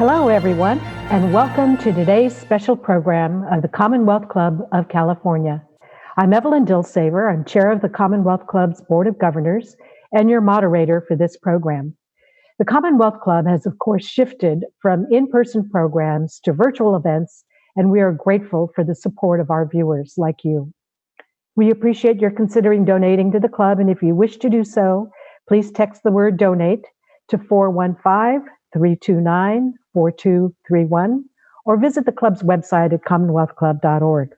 Hello, everyone, and welcome to today's special program of the Commonwealth Club of California. I'm Evelyn Dilsaver. I'm chair of the Commonwealth Club's Board of Governors and your moderator for this program. The Commonwealth Club has, of course, shifted from in-person programs to virtual events, and we are grateful for the support of our viewers like you. We appreciate your considering donating to the club, and if you wish to do so, please text the word donate to 415-329-4231 or visit the club's website at commonwealthclub.org.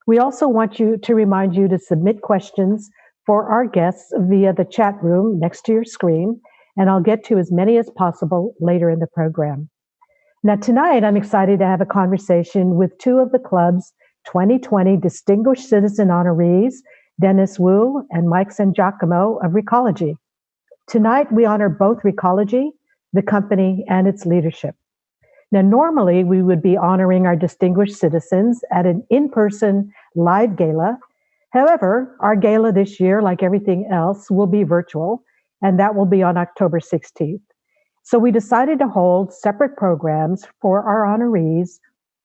We also want to remind you to submit questions for our guests via the chat room next to your screen, and I'll get to as many as possible later in the program. Now, tonight, I'm excited to have a conversation with two of the club's 2020 Distinguished Citizen honorees, Dennis Wu and Mike Sangiacomo of Recology. Tonight, we honor both Recology, the company, and its leadership. Now, normally, we would be honoring our distinguished citizens at an in-person live gala. However, our gala this year, like everything else, will be virtual, and that will be on October 16th. So we decided to hold separate programs for our honorees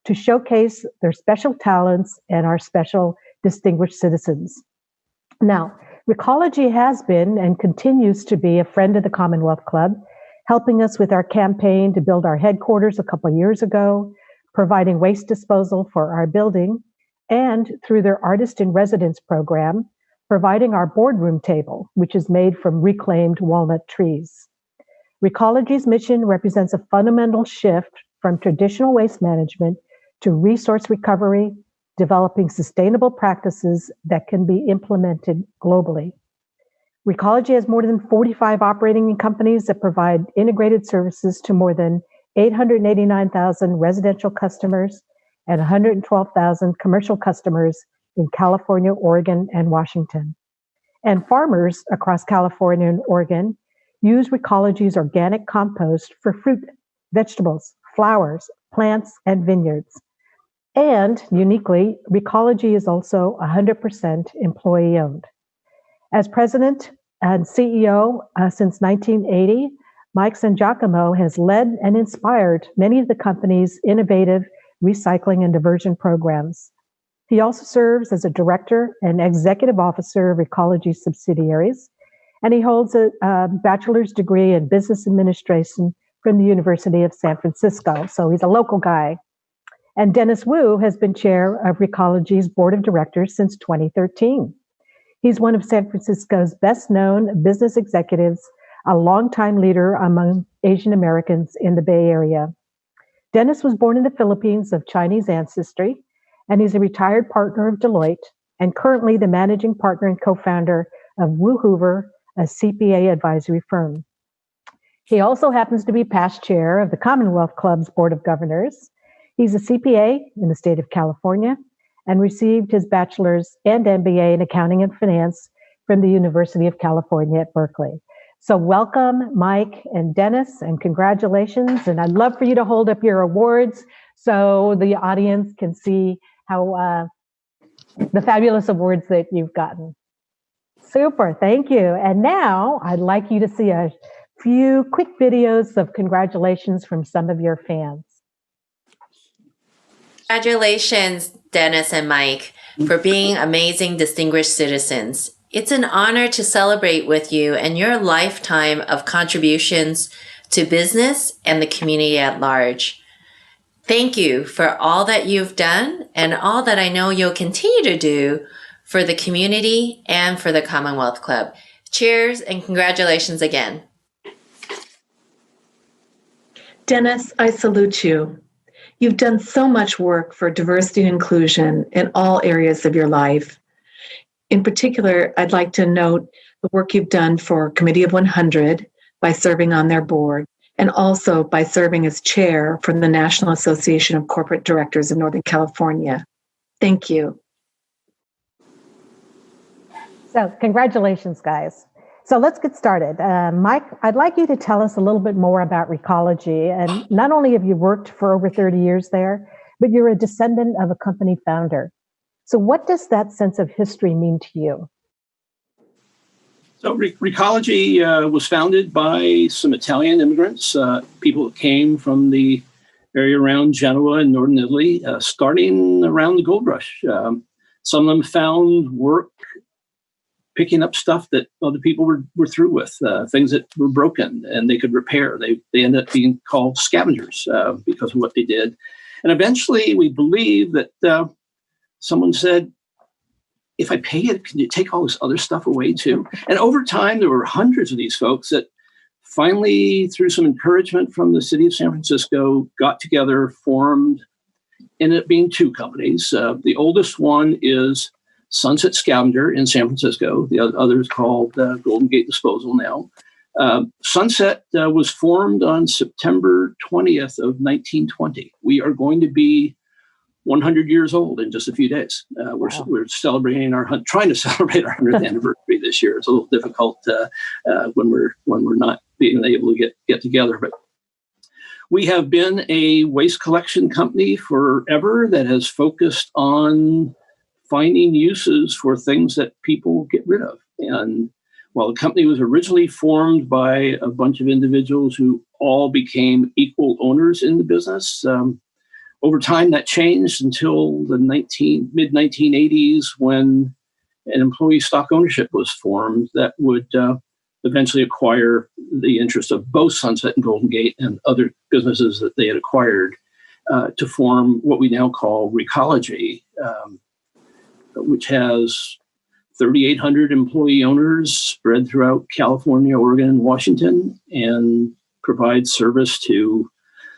to showcase their special talents and our special distinguished citizens. Now, Recology has been and continues to be a friend of the Commonwealth Club, helping us with our campaign to build our headquarters a couple years ago, providing waste disposal for our building, and through their Artist in Residence program, providing our boardroom table, which is made from reclaimed walnut trees. Recology's mission represents a fundamental shift from traditional waste management to resource recovery, developing sustainable practices that can be implemented globally. Recology has more than 45 operating companies that provide integrated services to more than 889,000 residential customers and 112,000 commercial customers in California, Oregon, and Washington. And farmers across California and Oregon use Recology's organic compost for fruit, vegetables, flowers, plants, and vineyards. And uniquely, Recology is also 100% employee-owned. As president and CEO since 1980, Mike Sangiacomo has led and inspired many of the company's innovative recycling and diversion programs. He also serves as a director and executive officer of Recology subsidiaries, and he holds a bachelor's degree in business administration from the University of San Francisco. So he's a local guy. And Dennis Wu has been chair of Recology's board of directors since 2013. He's one of San Francisco's best-known business executives, a longtime leader among Asian Americans in the Bay Area. Dennis was born in the Philippines of Chinese ancestry, and he's a retired partner of Deloitte and currently the managing partner and co-founder of Wu Hoover, a CPA advisory firm. He also happens to be past chair of the Commonwealth Club's Board of Governors. He's a CPA in the state of California and received his bachelor's and MBA in accounting and finance from the University of California at Berkeley. So welcome, Mike and Dennis, and congratulations. And I'd love for you to hold up your awards so the audience can see how the fabulous awards that you've gotten. Super, thank you. And now I'd like you to see a few quick videos of congratulations from some of your fans. Congratulations, Dennis and Mike, for being amazing distinguished citizens. It's an honor to celebrate with you and your lifetime of contributions to business and the community at large. Thank you for all that you've done and all that I know you'll continue to do for the community and for the Commonwealth Club. Cheers and congratulations again. Dennis, I salute you. You've done so much work for diversity and inclusion in all areas of your life. In particular, I'd like to note the work you've done for Committee of 100 by serving on their board, and also by serving as chair for the National Association of Corporate Directors of Northern California. Thank you. So congratulations, guys. So let's get started. Mike, I'd like you to tell us a little bit more about Recology. And not only have you worked for over 30 years there, but you're a descendant of a company founder. So what does that sense of history mean to you? So Recology was founded by some Italian immigrants, people that came from the area around Genoa in northern Italy, starting around the gold rush. Some of them found work picking up stuff that other people were through with, things that were broken and they could repair. They ended up being called scavengers because of what they did. And eventually we believe that someone said, if I pay it, can you take all this other stuff away too? And over time, there were hundreds of these folks that finally, through some encouragement from the city of San Francisco, got together, formed, ended up being two companies. The oldest one is Sunset Scavenger in San Francisco. The other is called Golden Gate Disposal now. Sunset was formed on September 20th of 1920. We are going to be 100 years old in just a few days. We're celebrating trying to celebrate our 100th anniversary this year. It's a little difficult when we're not being able to get together, but we have been a waste collection company forever that has focused on finding uses for things that people get rid of. And while the company was originally formed by a bunch of individuals who all became equal owners in the business, over time that changed until the mid-1980s when an employee stock ownership was formed that would eventually acquire the interest of both Sunset and Golden Gate and other businesses that they had acquired to form what we now call Recology, which has 3,800 employee owners spread throughout California, Oregon, and Washington, and provides service to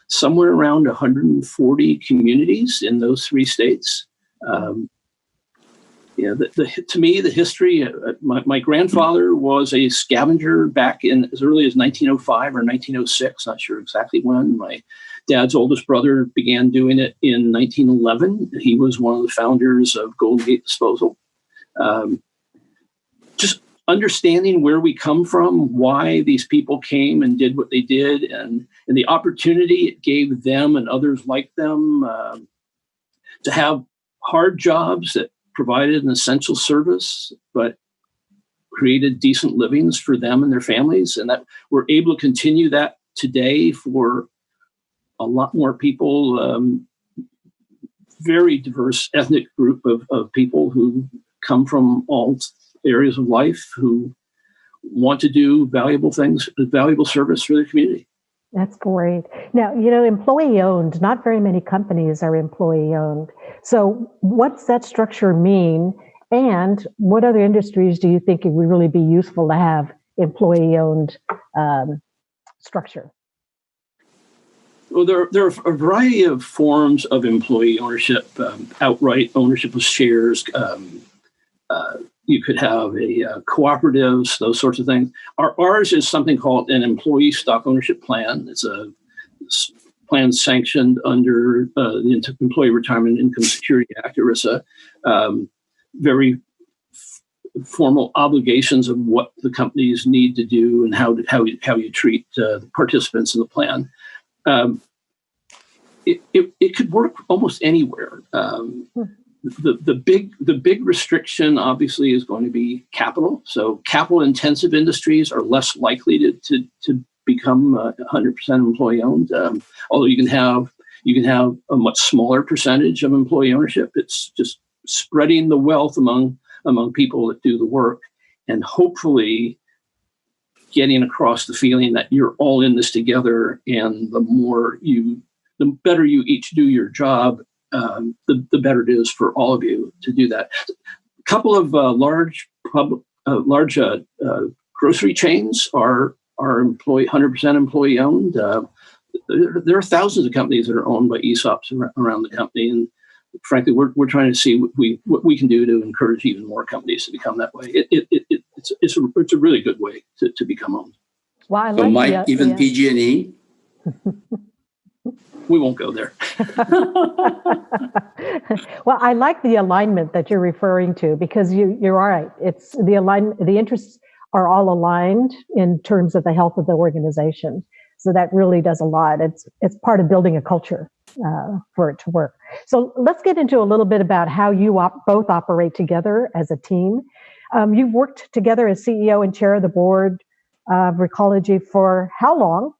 somewhere around 140 communities in those three states. To me, the history, my grandfather was a scavenger back in as early as 1905 or 1906, not sure exactly when. My dad's oldest brother began doing it in 1911. He was one of the founders of Golden Gate Disposal. Just understanding where we come from, why these people came and did what they did, and the opportunity it gave them and others like them to have hard jobs that provided an essential service, but created decent livings for them and their families. And that we're able to continue that today for a lot more people, very diverse ethnic group of people who come from all areas of life, who want to do valuable things, valuable service for their community. That's great. Now, employee owned, not very many companies are employee owned. So what's that structure mean? And what other industries do you think it would really be useful to have employee owned structure? Well, there are a variety of forms of employee ownership, outright ownership of shares. You could have cooperatives, those sorts of things. Ours is something called an employee stock ownership plan. It's a plan sanctioned under the Employee Retirement Income Security Act, ERISA. Very formal obligations of what the companies need to do and how you treat the participants in the plan. It could work almost anywhere. The big restriction obviously is going to be capital. So capital intensive industries are less likely to become 100% employee owned. Although you can have a much smaller percentage of employee ownership. It's just spreading the wealth among people that do the work, and hopefully getting across the feeling that you're all in this together, and the better you each do your job, the better it is for all of you to do that. A couple of large grocery chains are 100% employee owned. There are thousands of companies that are owned by ESOPs around the company, and frankly, we're trying to see what we can do to encourage even more companies to become that way. It's a really good way to become owned. Well, so Mike, even PG&E. We won't go there. Well, I like the alignment that you're referring to, because you're right. It's the interests are all aligned in terms of the health of the organization. So that really does a lot. It's part of building a culture for it to work. So let's get into a little bit about how you both operate together as a team. You've worked together as CEO and chair of the board of Recology for how long?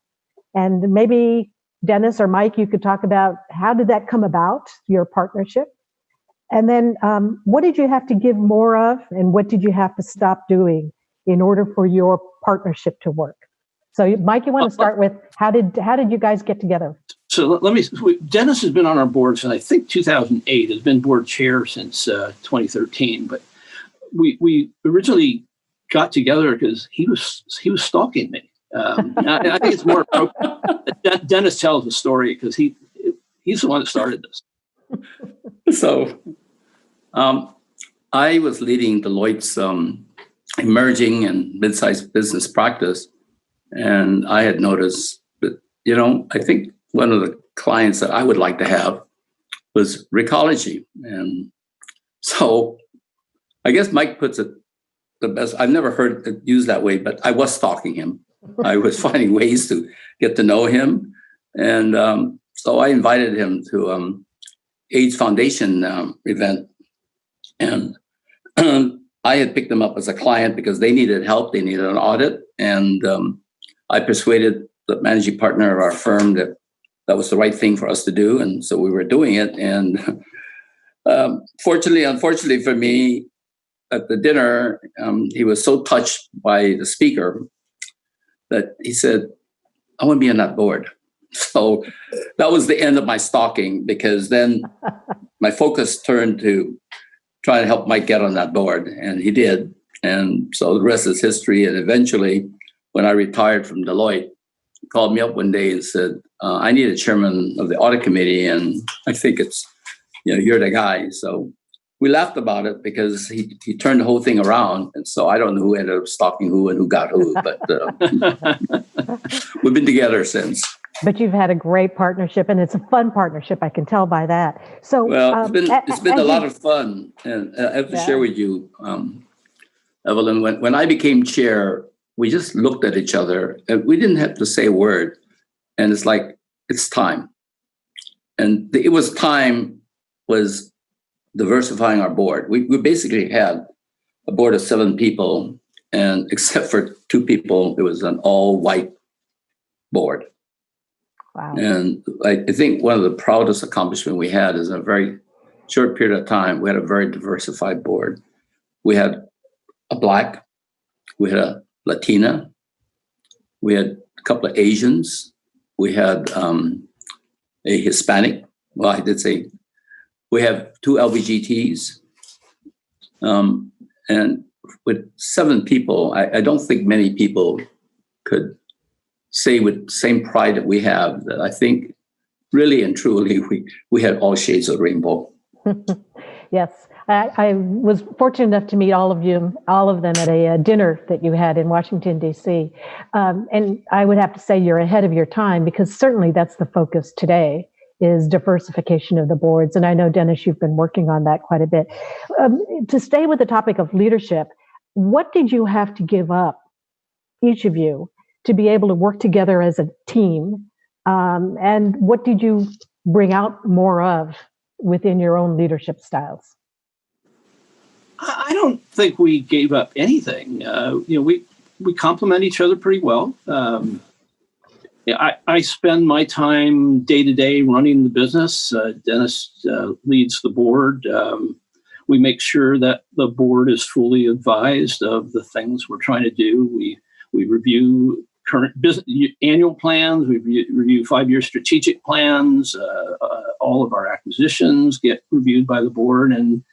And maybe Dennis or Mike, you could talk about how did that come about, your partnership? And then what did you have to give more of, and what did you have to stop doing in order for your partnership to work? So, Mike, you want to start with how did you guys get together? So let me. Dennis has been on our board since I think 2008. Has been board chair since 2013. But we originally got together because he was stalking me. I think it's more appropriate. Dennis tells the story because he's the one that started this. So, I was leading Deloitte's emerging and mid-sized business practice, and I had noticed that, I think one of the clients that I would like to have was Recology. And so I guess Mike puts it the best. I've never heard it used that way, but I was stalking him. I was finding ways to get to know him. And so I invited him to AIDS Foundation event. And I had picked them up as a client because they needed help. They needed an audit. And I persuaded the managing partner of our firm that was the right thing for us to do. And so we were doing it. And unfortunately for me, at the dinner, he was so touched by the speaker that he said, I want to be on that board. So that was the end of my stalking, because then my focus turned to try to help Mike get on that board. And he did. And so the rest is history. And eventually, when I retired from Deloitte, he called me up one day and said, I need a chairman of the audit committee. And I think it's, you're the guy. So we laughed about it because he turned the whole thing around. And so I don't know who ended up stalking who and who got who, but we've been together since. But you've had a great partnership, and it's a fun partnership. I can tell by that. So, well, it's been a lot of fun, and I have to share with you, Evelyn. When I became chair, we just looked at each other, and we didn't have to say a word. And it's like, it's time, and was diversifying our board. We basically had a board of 7 people, and except for 2 people, it was an all-white board. Wow. And I think one of the proudest accomplishments we had is in a very short period of time, we had a very diversified board. We had a Black, we had a Latina, we had a couple of Asians, we had a Hispanic. Well, I did say we have 2 LGBTs. And with 7 people, I don't think many people could say with the same pride that we have that I think really and truly we had all shades of rainbow. Yes. I was fortunate enough to meet all of them at a dinner that you had in Washington, D.C. And I would have to say you're ahead of your time, because certainly that's the focus today, is diversification of the boards. And I know, Dennis, you've been working on that quite a bit. To stay with the topic of leadership, what did you have to give up, each of you, to be able to work together as a team? And what did you bring out more of within your own leadership styles? I don't think we gave up anything. We complement each other pretty well. I spend my time day to day running the business. Dennis leads the board. We make sure that the board is fully advised of the things we're trying to do. We review current business annual plans. We review 5-year strategic plans. All of our acquisitions get reviewed by the board, and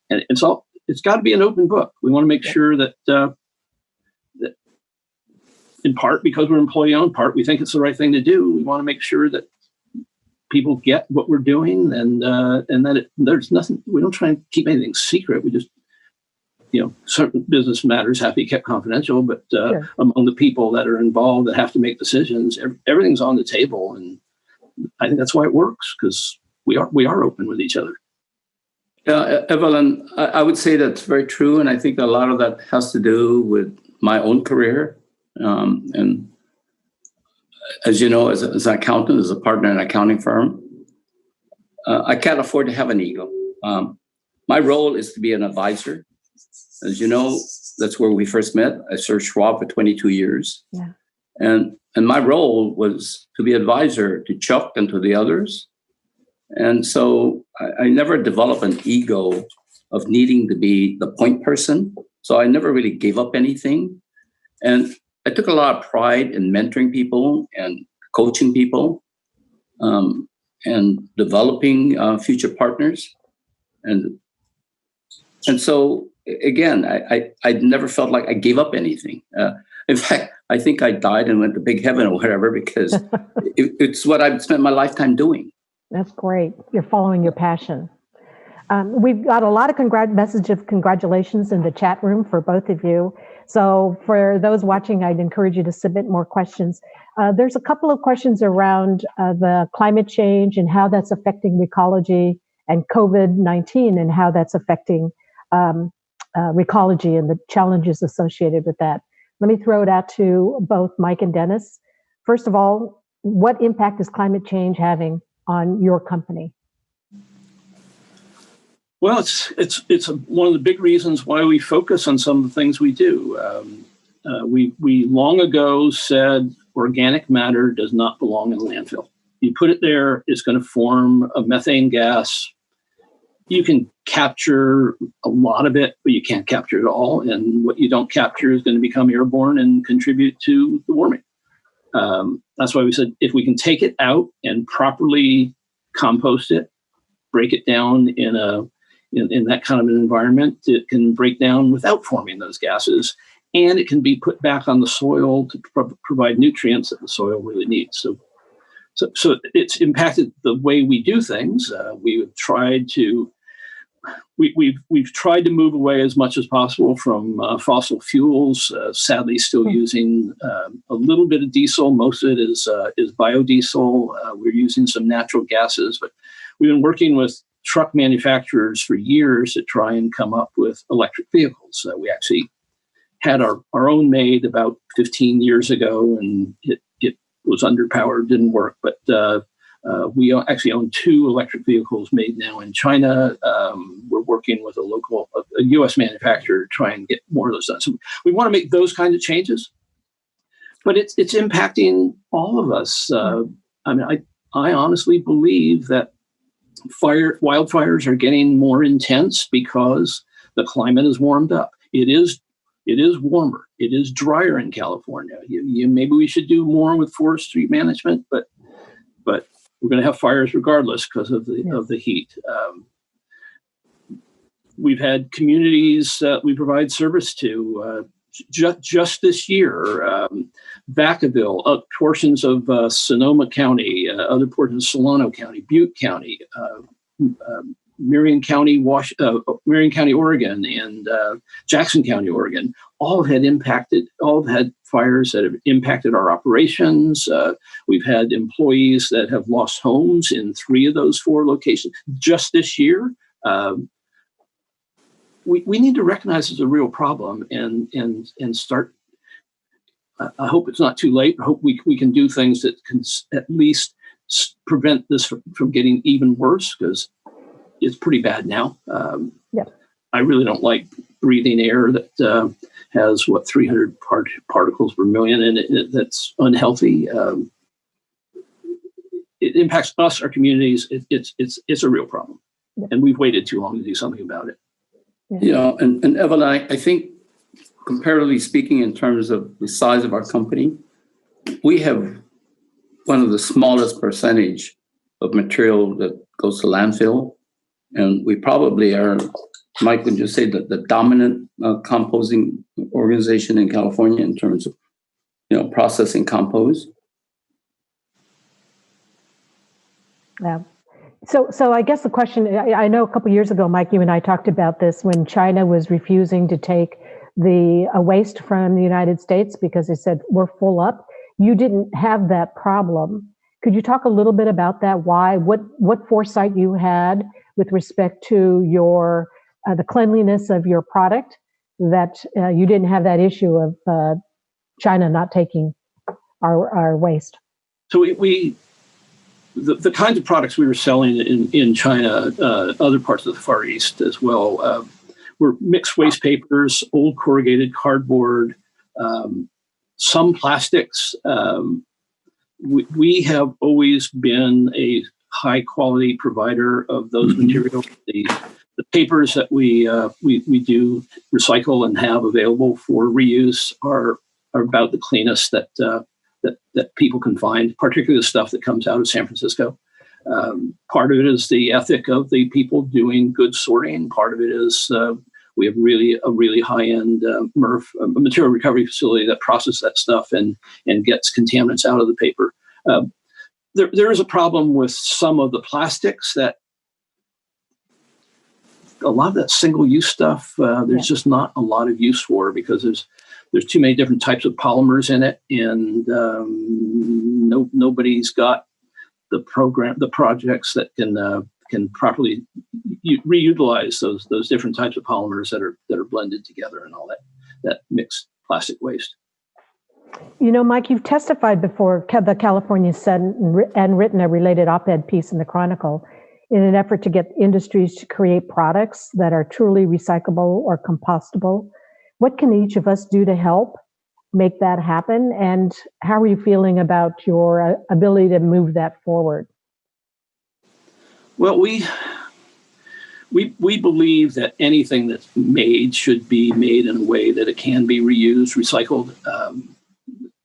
it's got to be an open book. We want to make sure that that in part because we're employee owned, part we think it's the right thing to do. We want to make sure that people get what we're doing, and that there's nothing. We don't try and keep anything secret. We just, certain business matters have to be kept confidential, but sure. Among the people that are involved that have to make decisions, everything's on the table, and I think that's why it works, because we are open with each other. Evelyn, I would say that's very true, and I think a lot of that has to do with my own career. And as you know, as an accountant, as a partner in an accounting firm, I can't afford to have an ego. My role is to be an advisor. As you know, that's where we first met. I served Schwab for 22 years. Yeah. And my role was to be advisor to Chuck and to the others. And so I never developed an ego of needing to be the point person. So I never really gave up anything. And I took a lot of pride in mentoring people and coaching people, and developing future partners. And so, again, I never felt like I gave up anything. In fact, I think I died and went to big heaven or whatever, because it's what I've spent my lifetime doing. That's great. You're following your passion. We've got a lot of message of congratulations in the chat room for both of you. So for those watching, I'd encourage you to submit more questions. There's a couple of questions around the climate change and how that's affecting Recology, and COVID-19 and how that's affecting Recology and the challenges associated with that. Let me throw it out to both Mike and Dennis. First of all, what impact is climate change having on your company? Well, it's one of the big reasons why we focus on some of the things we do. We long ago said organic matter does not belong in a landfill. You put it there, it's going to form a methane gas. You can capture a lot of it, but you can't capture it all. And what you don't capture is going to become airborne and contribute to the warming. That's why we said if we can take it out and properly compost it, break it down in that kind of an environment, it can break down without forming those gases, and it can be put back on the soil to provide nutrients that the soil really needs. So it's impacted the way we do things. We've tried to move away as much as possible from fossil fuels. Sadly, still using a little bit of diesel. Most of it is biodiesel. We're using some natural gases, but we've been working with truck manufacturers for years to try and come up with electric vehicles. We actually had our own made about 15 years ago, and it was underpowered, didn't work. But we actually own 2 electric vehicles made now in China. We're working with a U.S. manufacturer to try and get more of those done. So we want to make those kinds of changes, but it's impacting all of us. I honestly believe that wildfires are getting more intense because the climate has warmed up. It is warmer. It is drier in California. Maybe we should do more with forestry management, but we're going to have fires regardless because of the heat. We've had communities that we provide service to. Just this year, Vacaville, portions of Sonoma County, other portions of Solano County, Butte County, Marion County, Oregon, and Jackson County, Oregon, all have had fires that have impacted our operations. We've had employees that have lost homes in 3 of those 4 locations just this year. We need to recognize it's a real problem and start. I hope it's not too late. I hope we can do things that can at least prevent this from getting even worse, because it's pretty bad now. I really don't like breathing air that has 300 particles per million in it. That's unhealthy. It impacts us, our communities. It's a real problem, and we've waited too long to do something about it. And Evelyn, I think, comparatively speaking, in terms of the size of our company, we have one of the smallest percentage of material that goes to landfill. And we probably are, Mike, would you say that the dominant composting organization in California in terms of, processing compost? Yeah. So I guess the question, I know a couple of years ago, Mike, you and I talked about this when China was refusing to take the waste from the United States because they said, we're full up. You didn't have that problem. Could you talk a little bit about that? Why? What foresight you had with respect to your the cleanliness of your product, that you didn't have that issue of China not taking our waste? So the kinds of products we were selling in China, other parts of the Far East as well, were mixed waste papers, old corrugated cardboard, some plastics. We have always been a high quality provider of those materials. The papers that we do recycle and have available for reuse are about the cleanest that people can find, particularly the stuff that comes out of San Francisco. Part of it is the ethic of the people doing good sorting. Part of it is we have a really high-end MRF, a material recovery facility that processes that stuff and gets contaminants out of the paper. There is a problem with some of the plastics that a lot of that single-use stuff, there's just not a lot of use for because there's too many different types of polymers in it, and nobody's got the projects that can properly reutilize those different types of polymers that are blended together and all that mixed plastic waste. You know, Mike, you've testified before the California Sun and written a related op-ed piece in the Chronicle in an effort to get industries to create products that are truly recyclable or compostable. What can each of us do to help make that happen? And how are you feeling about your ability to move that forward? Well, we believe that anything that's made should be made in a way that it can be reused, recycled.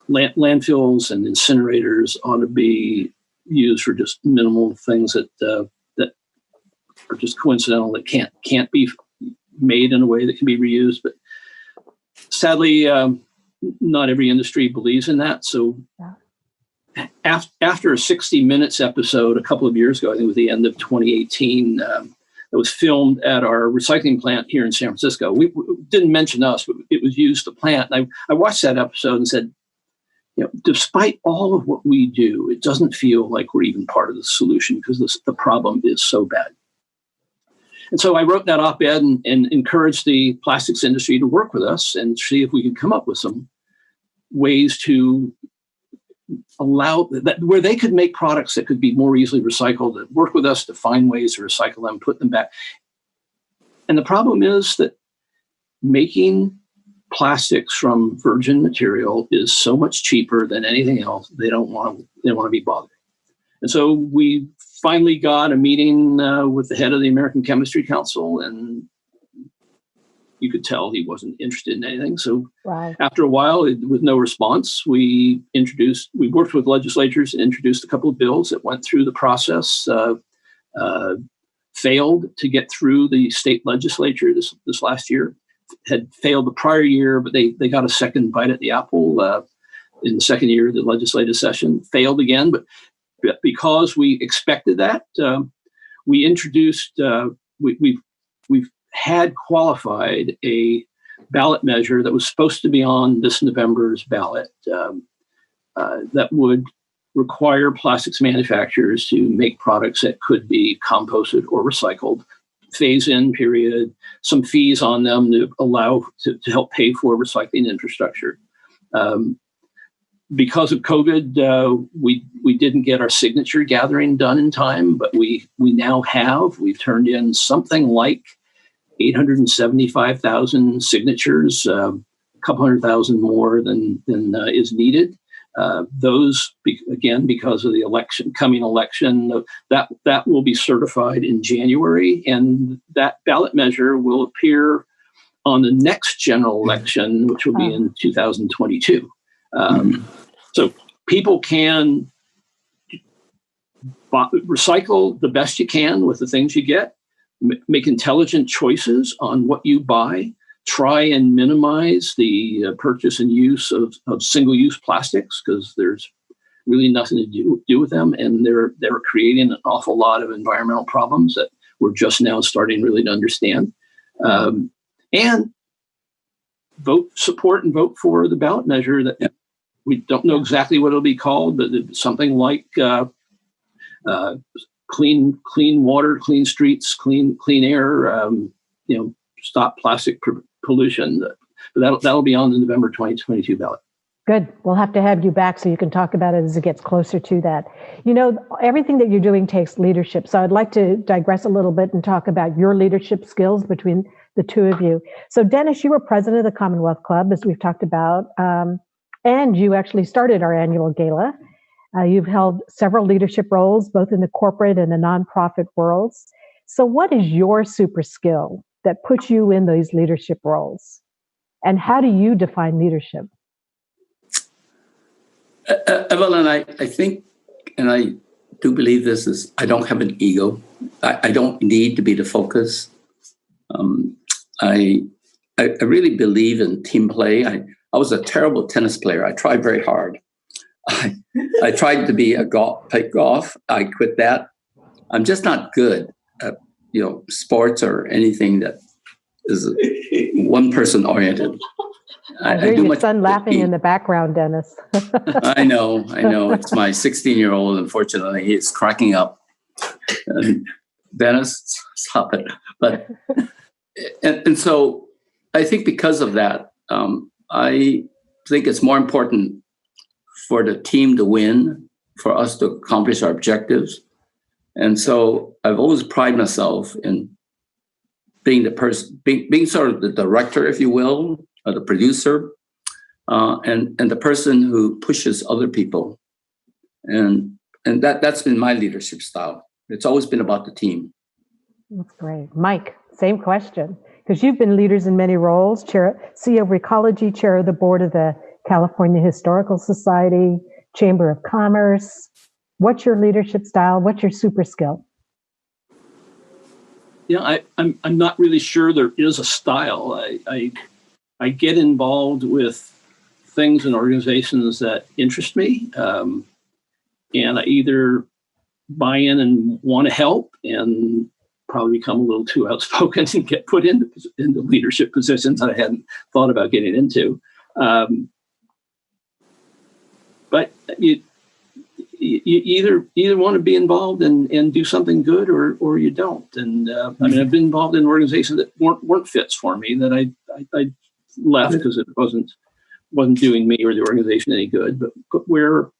Landfills and incinerators ought to be used for just minimal things that are just coincidental, that can't be made in a way that can be reused. But sadly, not every industry believes in that. So after a 60 Minutes episode a couple of years ago, I think it was the end of 2018, that was filmed at our recycling plant here in San Francisco. We didn't mention us, but it was used the plant. And I watched that episode and said, you know, despite all of what we do, it doesn't feel like we're even part of the solution because the problem is so bad. And so I wrote that op-ed and encouraged the plastics industry to work with us and see if we could come up with some ways to allow that where they could make products that could be more easily recycled, and work with us to find ways to recycle them, put them back. And the problem is that making plastics from virgin material is so much cheaper than anything else. They don't want to be bothered. And so we finally got a meeting with the head of the American Chemistry Council, and you could tell he wasn't interested in anything. So after a while, with no response, we worked with legislatures and introduced a couple of bills that went through the process, failed to get through the state legislature this last year, had failed the prior year, but they got a second bite at the apple in the second year of the legislative session, failed again. But because we expected that, we introduced, we've had qualified a ballot measure that was supposed to be on this November's ballot that would require plastics manufacturers to make products that could be composted or recycled, phase-in period, some fees on them to allow to help pay for recycling infrastructure. Because of COVID, we didn't get our signature gathering done in time, but we now have. We've turned in something like 875,000 signatures, a couple 100,000 more than is needed. Those, again, because of the coming election, that will be certified in January, and that ballot measure will appear on the next general election, which will be in 2022. So people can recycle the best you can with the things you get, make intelligent choices on what you buy, try and minimize the purchase and use of single-use plastics, because there's really nothing to do with them, and they're creating an awful lot of environmental problems that we're just now starting really to understand. And support and vote for the ballot measure that we don't know exactly what it'll be called, but it's something like clean water, clean streets, clean air. Stop plastic pollution. But that'll be on the November 2022 ballot. Good. We'll have to have you back so you can talk about it as it gets closer to that. You know, everything that you're doing takes leadership. So I'd like to digress a little bit and talk about your leadership skills between the two of you. So Dennis, you were president of the Commonwealth Club, as we've talked about. And you actually started our annual gala. You've held several leadership roles, both in the corporate and the nonprofit worlds. So, what is your super skill that puts you in these leadership roles? And how do you define leadership? Evelyn, I think, and I do believe this is, I don't have an ego. I don't need to be the focus. I really believe in team play. I was a terrible tennis player. I tried very hard. I tried to be play golf. I quit that. I'm just not good at, sports or anything that is one person oriented. I hear your son laughing in the background, Dennis. I know. It's my 16-year-old. Unfortunately, he's cracking up. Dennis, stop it. But and so I think because of that, I think it's more important for the team to win, for us to accomplish our objectives. And so I've always prided myself in being the person, being sort of the director, if you will, or the producer, and the person who pushes other people. And that's been my leadership style. It's always been about the team. That's great. Mike, same question, because you've been leaders in many roles, CEO of Recology, chair of the board of the California Historical Society, Chamber of Commerce. What's your leadership style? What's your super skill? I'm not really sure there is a style. I get involved with things and organizations that interest me, and I either buy in and want to help and probably become a little too outspoken and get put into leadership positions that I hadn't thought about getting into. But you either want to be involved and do something good or you don't. And I've been involved in organizations that weren't fits for me, that I left because it wasn't doing me or the organization any good. But where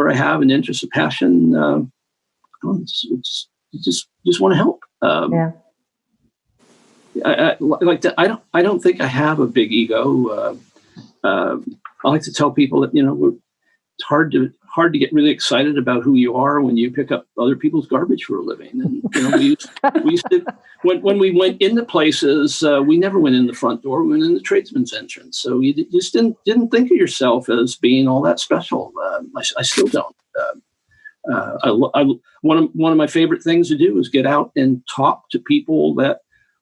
I have an interest, a passion, you just want to help. I like that. I don't think I have a big ego. I like to tell people that it's hard to get really excited about who you are when you pick up other people's garbage for a living. And we used to when we went into places, we never went in the front door. We went in the tradesman's entrance. So you just didn't think of yourself as being all that special. I still don't. One of my favorite things to do is get out and talk to people that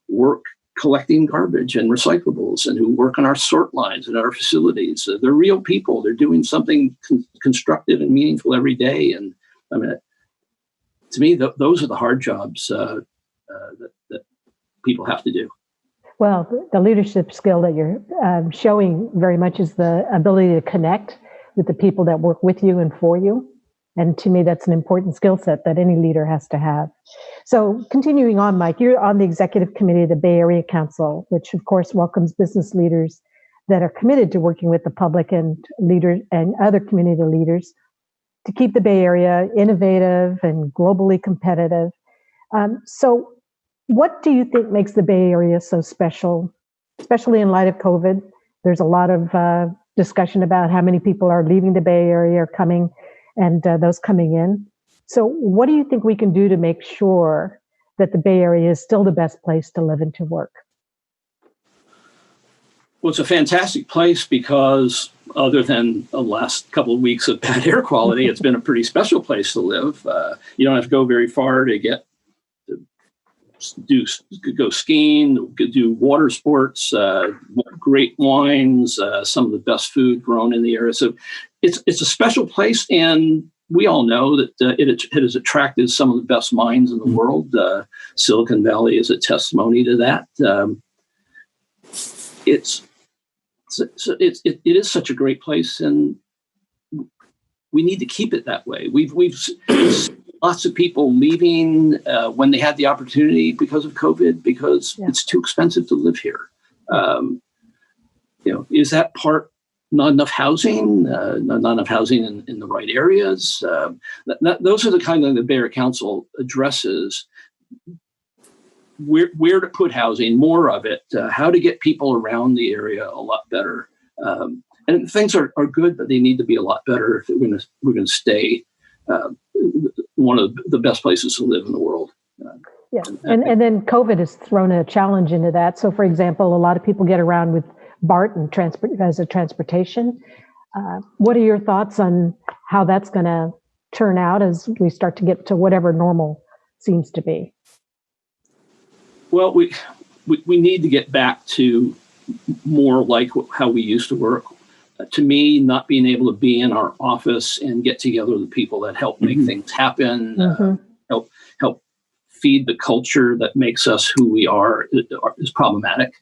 work collecting garbage and recyclables and who work on our sort lines and our facilities. They're real people. They're doing something constructive and meaningful every day. And to me, those are the hard jobs that people have to do. Well, the leadership skill that you're showing very much is the ability to connect with the people that work with you and for you. And to me, that's an important skill set that any leader has to have. So continuing on, Mike, you're on the executive committee of the Bay Area Council, which of course welcomes business leaders that are committed to working with the public and leaders and other community leaders to keep the Bay Area innovative and globally competitive. So what do you think makes the Bay Area so special, especially in light of COVID? There's a lot of discussion about how many people are leaving the Bay Area or coming, and those coming in. So what do you think we can do to make sure that the Bay Area is still the best place to live and to work? Well, it's a fantastic place because other than the last couple of weeks of bad air quality, it's been a pretty special place to live. You don't have to go very far to go skiing, do water sports, great wines, some of the best food grown in the area. So it's a special place, and we all know that it has attracted some of the best minds in the world. Silicon Valley is a testimony to that. It is such a great place, and we need to keep it that way. We've lots of people leaving when they had the opportunity because of COVID, because it's too expensive to live here. Is that part not enough housing? Not enough housing in the right areas? Those are the kind of the Bay Area Council addresses. Where to put housing, more of it, how to get people around the area a lot better. And and things are good, but they need to be a lot better if we're going to stay one of the best places to live in the world. Yeah, and then COVID has thrown a challenge into that. So, for example, a lot of people get around with BART and as a transportation. What are your thoughts on how that's going to turn out as we start to get to whatever normal seems to be? Well, we need to get back to more like how we used to work. To me, not being able to be in our office and get together with the people that help make things happen, help feed the culture that makes us who we are is problematic.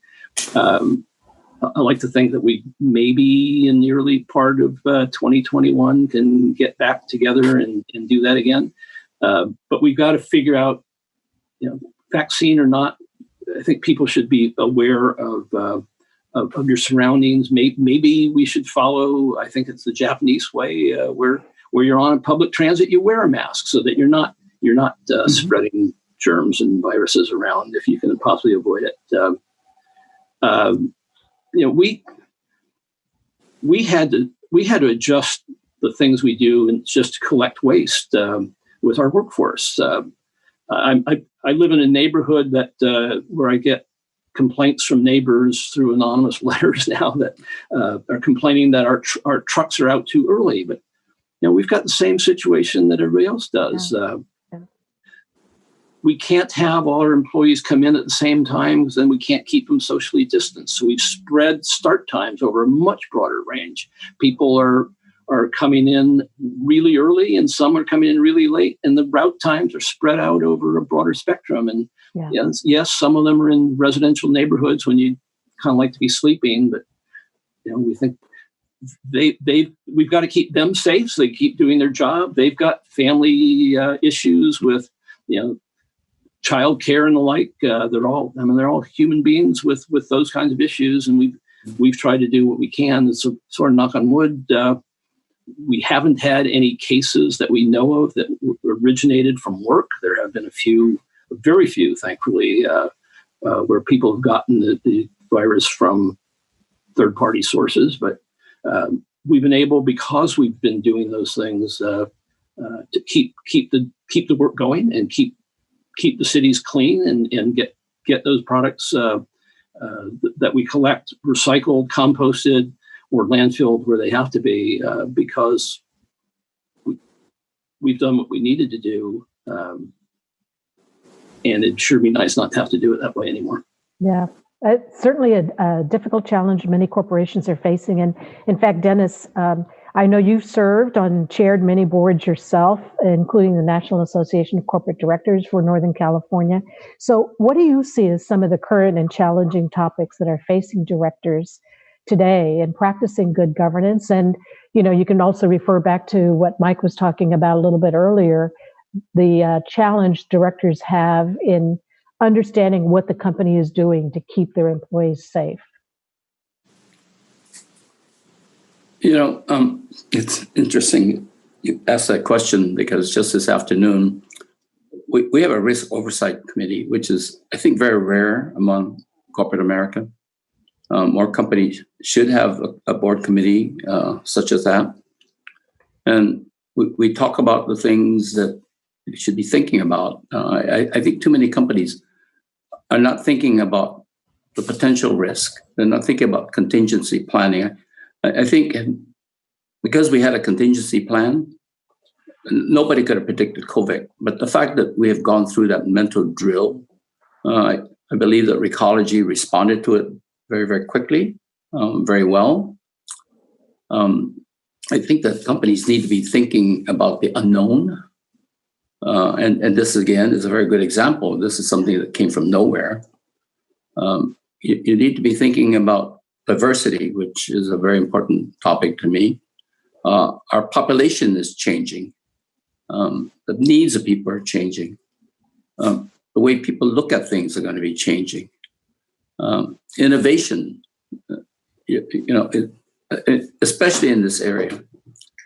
I like to think that we maybe in the early part of 2021 can get back together and do that again. But we've got to figure out, vaccine or not, I think people should be aware of your surroundings. Maybe we should follow, I think it's the Japanese way, where you're on public transit, you wear a mask so that you're not spreading germs and viruses around if you can possibly avoid it. We had to adjust the things we do and just collect waste with our workforce. I live in a neighborhood that where I get complaints from neighbors through anonymous letters now that are complaining that our trucks are out too early. But we've got the same situation that everybody else does. We can't have all our employees come in at the same time because then we can't keep them socially distanced. So we've spread start times over a much broader range. People are coming in really early and some are coming in really late, and the route times are spread out over a broader spectrum. And yes, some of them are in residential neighborhoods when you kind of like to be sleeping, but we think we've got to keep them safe so they keep doing their job. They've got family issues with child care and the like. They're all human beings with those kinds of issues, and we've tried to do what we can. So sort of knock on wood, we haven't had any cases that we know of that originated from work. There have been very few, thankfully, where people have gotten the virus from third-party sources. But we've been able, because we've been doing those things, to keep the work going and keep the cities clean and get those products that we collect recycled, composted, or landfilled where they have to be, because we've done what we needed to do. And it'd sure be nice not to have to do it that way anymore. Yeah, it's certainly a difficult challenge many corporations are facing. And in fact, Dennis, I know you've served on chaired many boards yourself, including the National Association of Corporate Directors for Northern California. So what do you see as some of the current and challenging topics that are facing directors today in practicing good governance? And, you can also refer back to what Mike was talking about a little bit earlier, the challenge directors have in understanding what the company is doing to keep their employees safe. It's interesting you asked that question, because just this afternoon, we have a risk oversight committee, which is, I think, very rare among corporate America. More companies should have a board committee such as that. And we talk about the things that you should be thinking about. I think too many companies are not thinking about the potential risk. They're not thinking about contingency planning. I think because we had a contingency plan, nobody could have predicted COVID. But the fact that we have gone through that mental drill, I believe that Recology responded to it very, very quickly, very well. I think that companies need to be thinking about the unknown. And this, again, is a very good example. This is something that came from nowhere. You need to be thinking about diversity, which is a very important topic to me. Our population is changing. The needs of people are changing. The way people look at things are going to be changing. Innovation, especially in this area.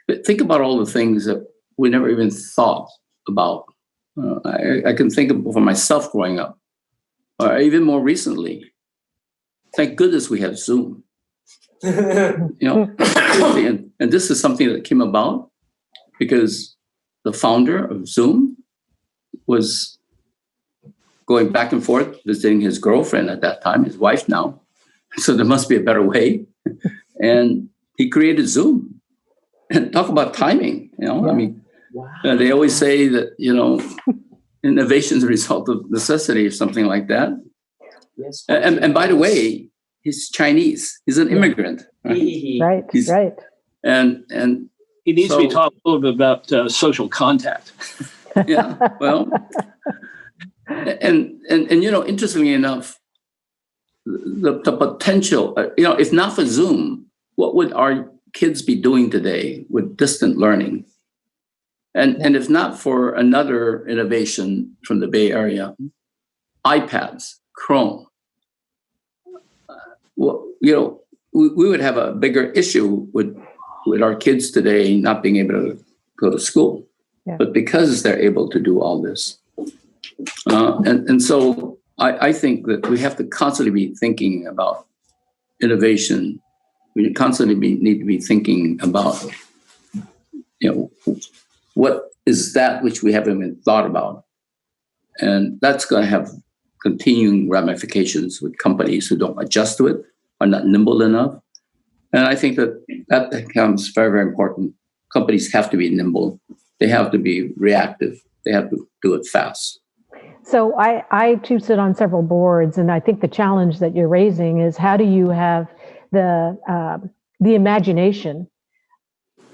But think about all the things that we never even thought about. I can think of for myself growing up, or even more recently. Thank goodness we have Zoom. And this is something that came about because the founder of Zoom was going back and forth visiting his girlfriend at that time, his wife now. So there must be a better way. And he created Zoom. And talk about timing, Yeah. I mean, they always say that, innovation is a result of necessity or something like that. Yes. And by the way, he's Chinese. He's an immigrant. Right, He's- right. And He needs to be So- taught a little bit about social contact. yeah, well, and interestingly enough, the potential, if not for Zoom, what would our kids be doing today with distant learning? And if not for another innovation from the Bay Area, iPads, Chrome, we would have a bigger issue with our kids today not being able to go to school. Yeah. But because they're able to do all this. And so I think that we have to constantly be thinking about innovation. We constantly need to be thinking about, what is that which we haven't even thought about? And that's going to have continuing ramifications with companies who don't adjust to it, are not nimble enough. And I think that becomes very, very important. Companies have to be nimble. They have to be reactive. They have to do it fast. So I too sit on several boards, and I think the challenge that you're raising is how do you have the imagination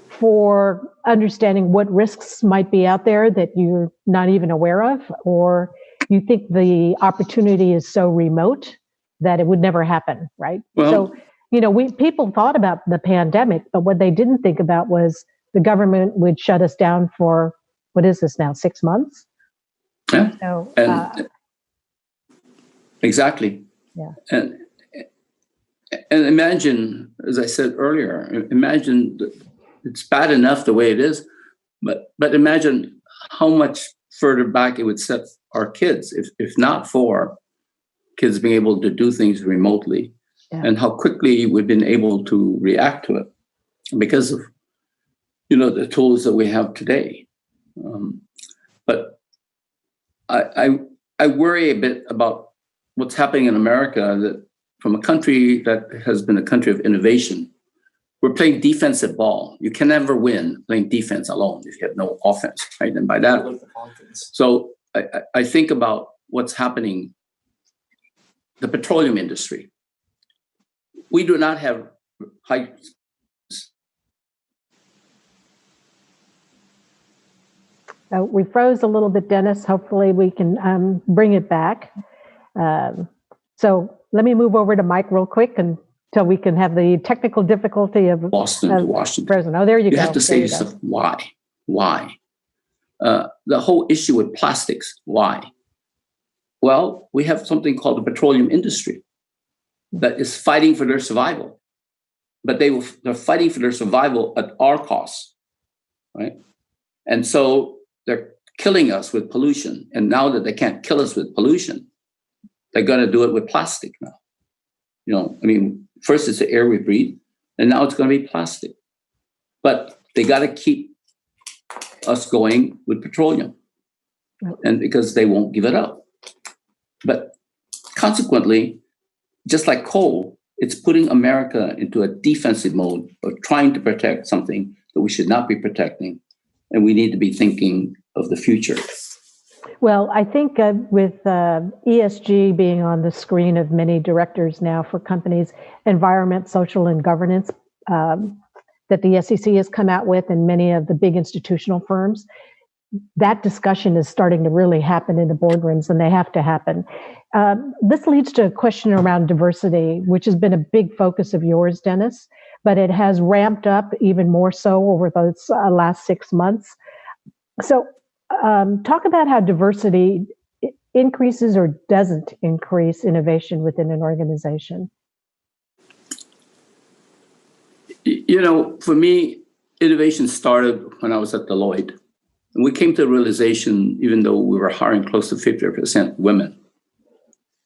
for understanding what risks might be out there that you're not even aware of, or you think the opportunity is so remote that it would never happen, right? Well- So, people thought about the pandemic, but what they didn't think about was the government would shut us down for, what is this now, 6 months? Yeah. So, And exactly. Yeah. And imagine, as I said earlier, imagine that it's bad enough the way it is, but imagine how much further back it would set our kids if not for kids being able to do things remotely, and how quickly we've been able to react to it because of the tools that we have today. But I worry a bit about what's happening in America, that from a country that has been a country of innovation, we're playing defensive ball. You can never win playing defense alone if you have no offense, right? And by that, so I think about what's happening, the petroleum industry. We do not have high. we froze a little bit, Dennis. Hopefully we can bring it back. So let me move over to Mike real quick until we can have the technical difficulty of Boston to Washington. frozen. Oh, there you go. You have to say There you yourself, go. why? Why? The whole issue with plastics, why? Well, we have something called the petroleum industry that is fighting for their survival. But they're fighting for their survival at our cost, right? And so they're killing us with pollution. And now that they can't kill us with pollution, they're going to do it with plastic now. First it's the air we breathe, and now it's going to be plastic. But they got to keep us going with petroleum, and because they won't give it up. But consequently, just like coal, it's putting America into a defensive mode of trying to protect something that we should not be protecting. And we need to be thinking of the future. Well, I think with ESG being on the screen of many directors now for companies, environment, social, and governance, that the SEC has come out with, and many of the big institutional firms, that discussion is starting to really happen in the boardrooms, and they have to happen. This leads to a question around diversity, which has been a big focus of yours, Dennis, but it has ramped up even more so over those last 6 months. So talk about how diversity increases or doesn't increase innovation within an organization. For me, innovation started when I was at Deloitte. And we came to the realization, even though we were hiring close to 50% women,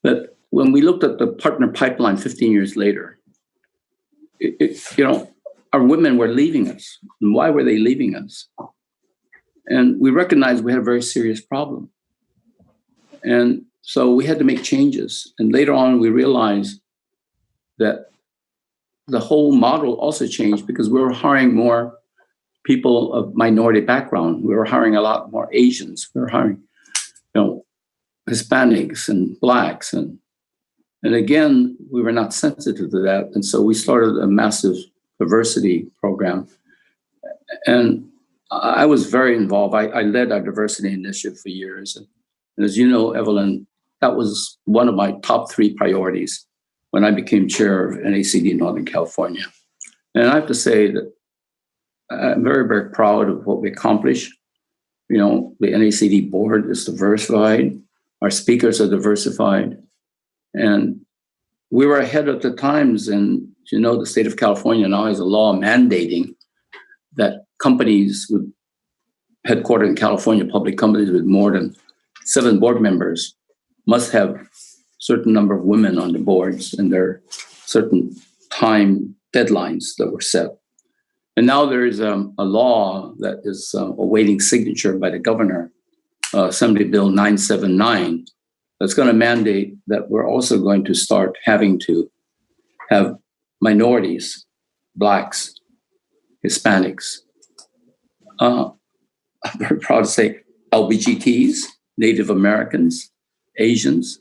that when we looked at the partner pipeline 15 years later, our women were leaving us. And why were they leaving us? And we recognized we had a very serious problem. And so we had to make changes. And later on, we realized that the whole model also changed because we were hiring more people of minority background. We were hiring a lot more Asians. We were hiring, Hispanics and Blacks. And again, we were not sensitive to that. And so we started a massive diversity program. And I was very involved. I led our diversity initiative for years. And as you know, Evelyn, that was one of my top 3 priorities when I became chair of NACD Northern California. And I have to say that I'm very, very proud of what we accomplished. The NACD board is diversified. Our speakers are diversified. And we were ahead of the times. And the state of California now has a law mandating that companies headquartered in California, public companies with more than 7 board members must have a certain number of women on the boards, and there are certain time deadlines that were set. And now there is a law that is awaiting signature by the governor, Assembly Bill 979, that's going to mandate that we're also going to start having to have minorities, Blacks, Hispanics. I'm very proud to say LGBTs, Native Americans, Asians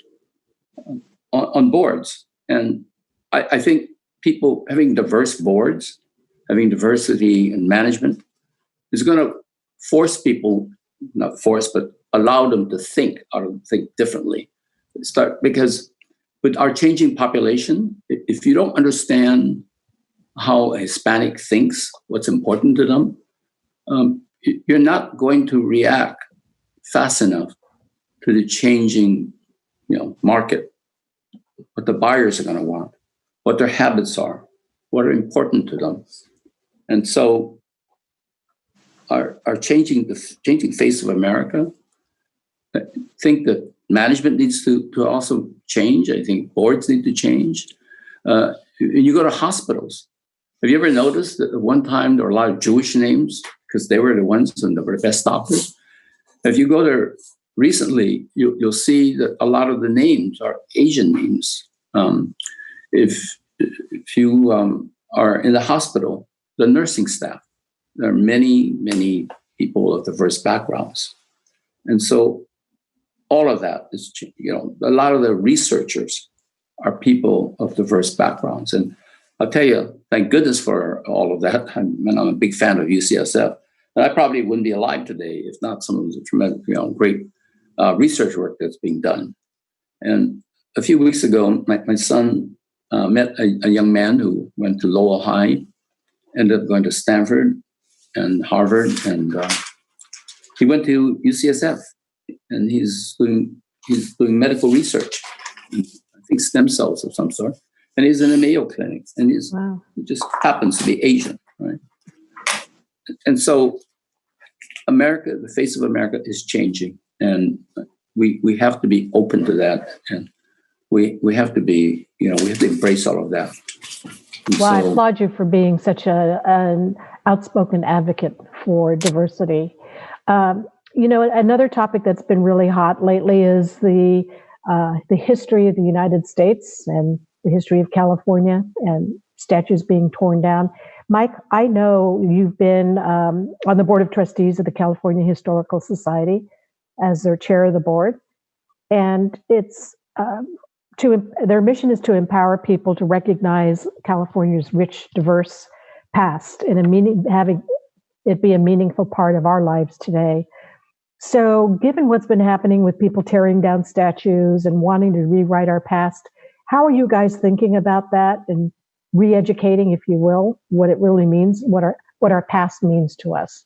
on boards. And I think people having diverse boards, having diversity in management is going to force people, not force, but allow them to think differently. Because with our changing population, if you don't understand how a Hispanic thinks, what's important to them, you're not going to react fast enough to the changing, market, what the buyers are going to want, what their habits are, what are important to them. And so our changing face of America, I think that management needs to also change. I think boards need to change. You go to hospitals. Have you ever noticed that at one time there were a lot of Jewish names because they were the ones and they were the best doctors? If you go there recently, you'll see that a lot of the names are Asian names. If you are in the hospital, the nursing staff, there are many, many people of diverse backgrounds. And so all of that is, a lot of the researchers are people of diverse backgrounds. And I'll tell you, thank goodness for all of that. I'm a big fan of UCSF. And I probably wouldn't be alive today if not some of the tremendous, great research work that's being done. And a few weeks ago, my son met a young man who went to Lowell High, ended up going to Stanford and Harvard, and he went to UCSF, and he's doing medical research, I think stem cells of some sort, and he's in a Mayo Clinic, and he just happens to be Asian, right? And so America, the face of America is changing, and we have to be open to that, and we have to be, we have to embrace all of that. Well, I applaud you for being such an outspoken advocate for diversity. Another topic that's been really hot lately is the history of the United States and the history of California and statues being torn down. Mike, I know you've been on the board of trustees of the California Historical Society as their chair of the board, and it's their mission is to empower people to recognize California's rich, diverse past and having it be a meaningful part of our lives today. So, given what's been happening with people tearing down statues and wanting to rewrite our past, how are you guys thinking about that and re-educating, if you will, what it really means, what our past means to us?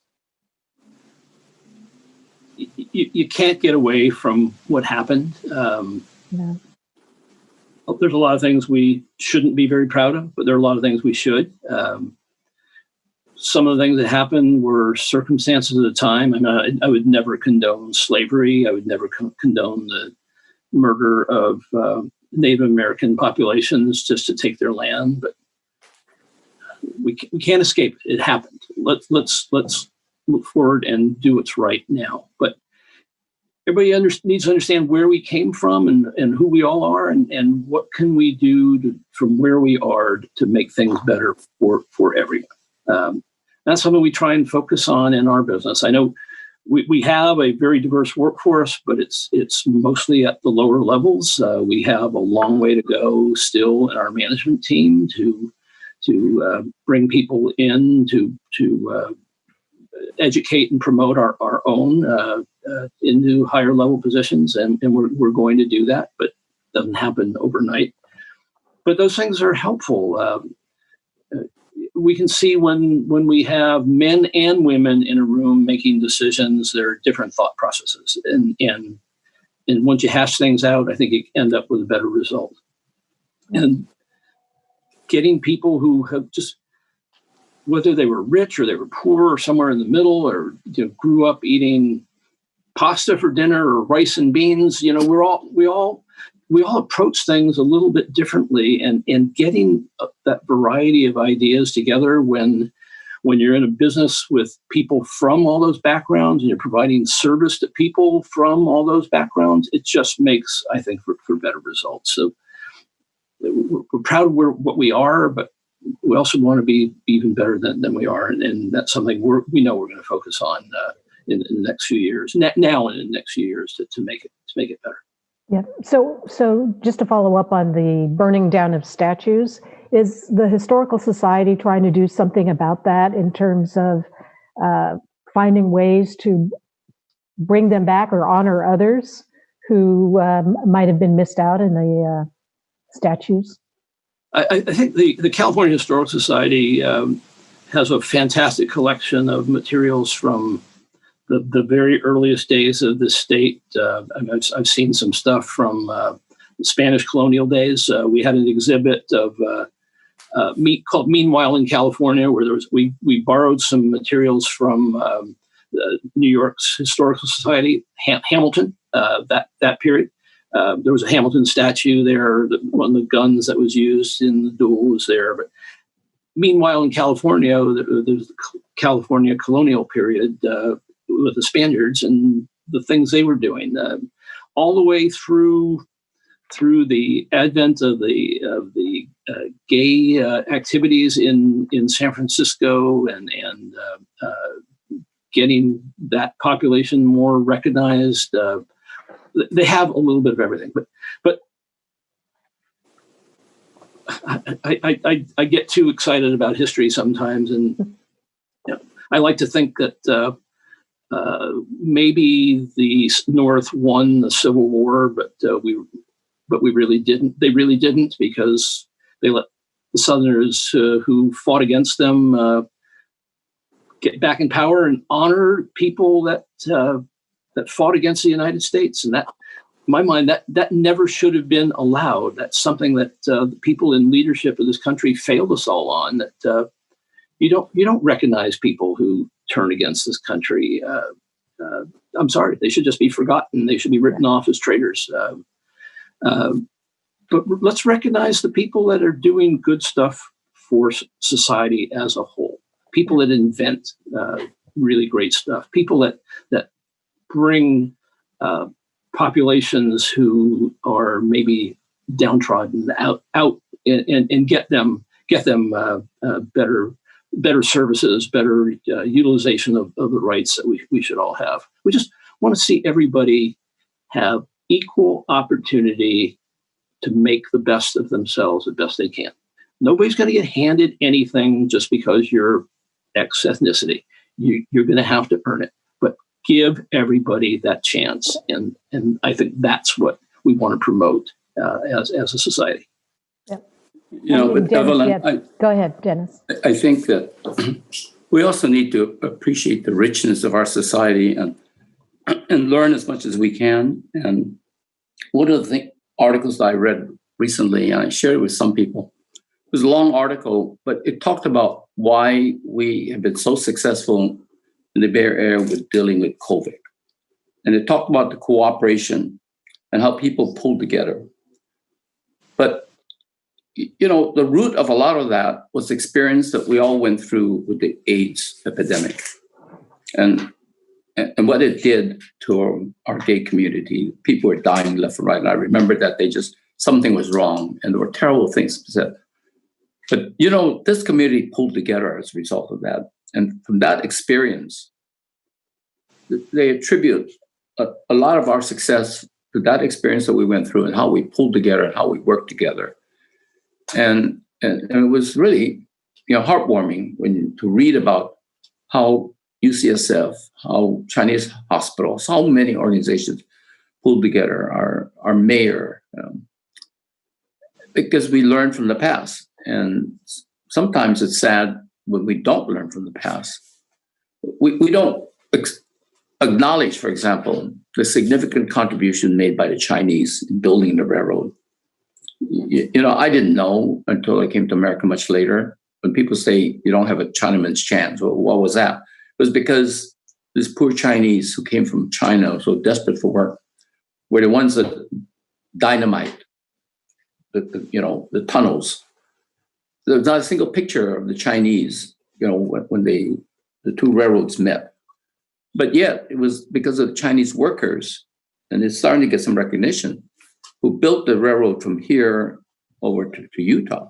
You can't get away from what happened. No. There's a lot of things we shouldn't be very proud of, but there are a lot of things we should. Some of the things that happened were circumstances of the time. I would never condone slavery. I would never condone the murder of Native American populations just to take their land. But we can't escape it. It happened. Let's look forward and do what's right now. But everybody needs to understand where we came from and who we all are, and what can we do from where we are to make things better for everyone. That's something we try and focus on in our business. I know we have a very diverse workforce, but it's mostly at the lower levels. We have a long way to go still in our management team to bring people in to educate and promote our own into higher level positions, and we're going to do that, but it doesn't happen overnight. But those things are helpful. We can see when we have men and women in a room making decisions, there are different thought processes, and once you hash things out, I think you end up with a better result. And getting people who have just, whether they were rich or they were poor or somewhere in the middle, or grew up eating pasta for dinner or rice and beans, we all approach things a little bit differently, and getting that variety of ideas together when you're in a business with people from all those backgrounds and you're providing service to people from all those backgrounds, it just makes, I think, for better results. So we're proud of what we are, but we also want to be even better than we are, and that's something we know we're going to focus on in the next few years, now and in the next few years to make it better. Yeah. So just to follow up on the burning down of statues, is the Historical Society trying to do something about that in terms of finding ways to bring them back or honor others who might have been missed out in the statues? I think the California Historical Society has a fantastic collection of materials from the very earliest days of the state. I've seen some stuff from the Spanish colonial days. We had an exhibit of called "Meanwhile in California," where we borrowed some materials from New York's Historical Society, Hamilton, that period. There was a Hamilton statue there. One of the guns that was used in the duel was there. But meanwhile, in California, there's the California colonial period with the Spaniards and the things they were doing, all the way through the advent of the gay activities in San Francisco and getting that population more recognized. They have a little bit of everything, but I get too excited about history sometimes, and I like to think that maybe the North won the Civil War, but we really didn't. They really didn't, because they let the Southerners who fought against them get back in power and honor people that fought against the United States. And that, in my mind, that never should have been allowed. That's something that the people in leadership of this country failed us all on. That you don't recognize people who turn against this country. I'm sorry, they should just be forgotten. They should be written off as traitors. But let's recognize the people that are doing good stuff for society as a whole. People that invent really great stuff. People that bring populations who are maybe downtrodden out and get them better services, better utilization of the rights that we should all have. We just want to see everybody have equal opportunity to make the best of themselves the best they can. Nobody's going to get handed anything just because you're X ethnicity. You're going to have to earn it. But give everybody that chance. And I think that's what we want to promote as a society. Yep. But Evelyn, go ahead, Dennis. I think that we also need to appreciate the richness of our society and learn as much as we can. And one of the articles that I read recently, and I shared it with some people, it was a long article, but it talked about why we have been so successful in the Bay Area with dealing with COVID. And it talked about the cooperation and how people pull together. But, the root of a lot of that was the experience that we all went through with the AIDS epidemic, and what it did to our gay community. People were dying left and right. And I remember that something was wrong, and there were terrible things said. But, this community pulled together as a result of that. And from that experience, they attribute a lot of our success to that experience that we went through and how we pulled together and how we worked together. And it was really, heartwarming to read about how UCSF, how Chinese hospitals, how many organizations pulled together, our mayor, because we learned from the past. And sometimes it's sad when we don't learn from the past. We don't acknowledge, for example, the significant contribution made by the Chinese in building the railroad. I didn't know until I came to America much later. When people say you don't have a Chinaman's chance, well, what was that? It was because these poor Chinese who came from China, so desperate for work, were the ones that dynamite the tunnels. There's not a single picture of the Chinese, when the two railroads met. But yet it was because of the Chinese workers, and it's starting to get some recognition, who built the railroad from here over to Utah,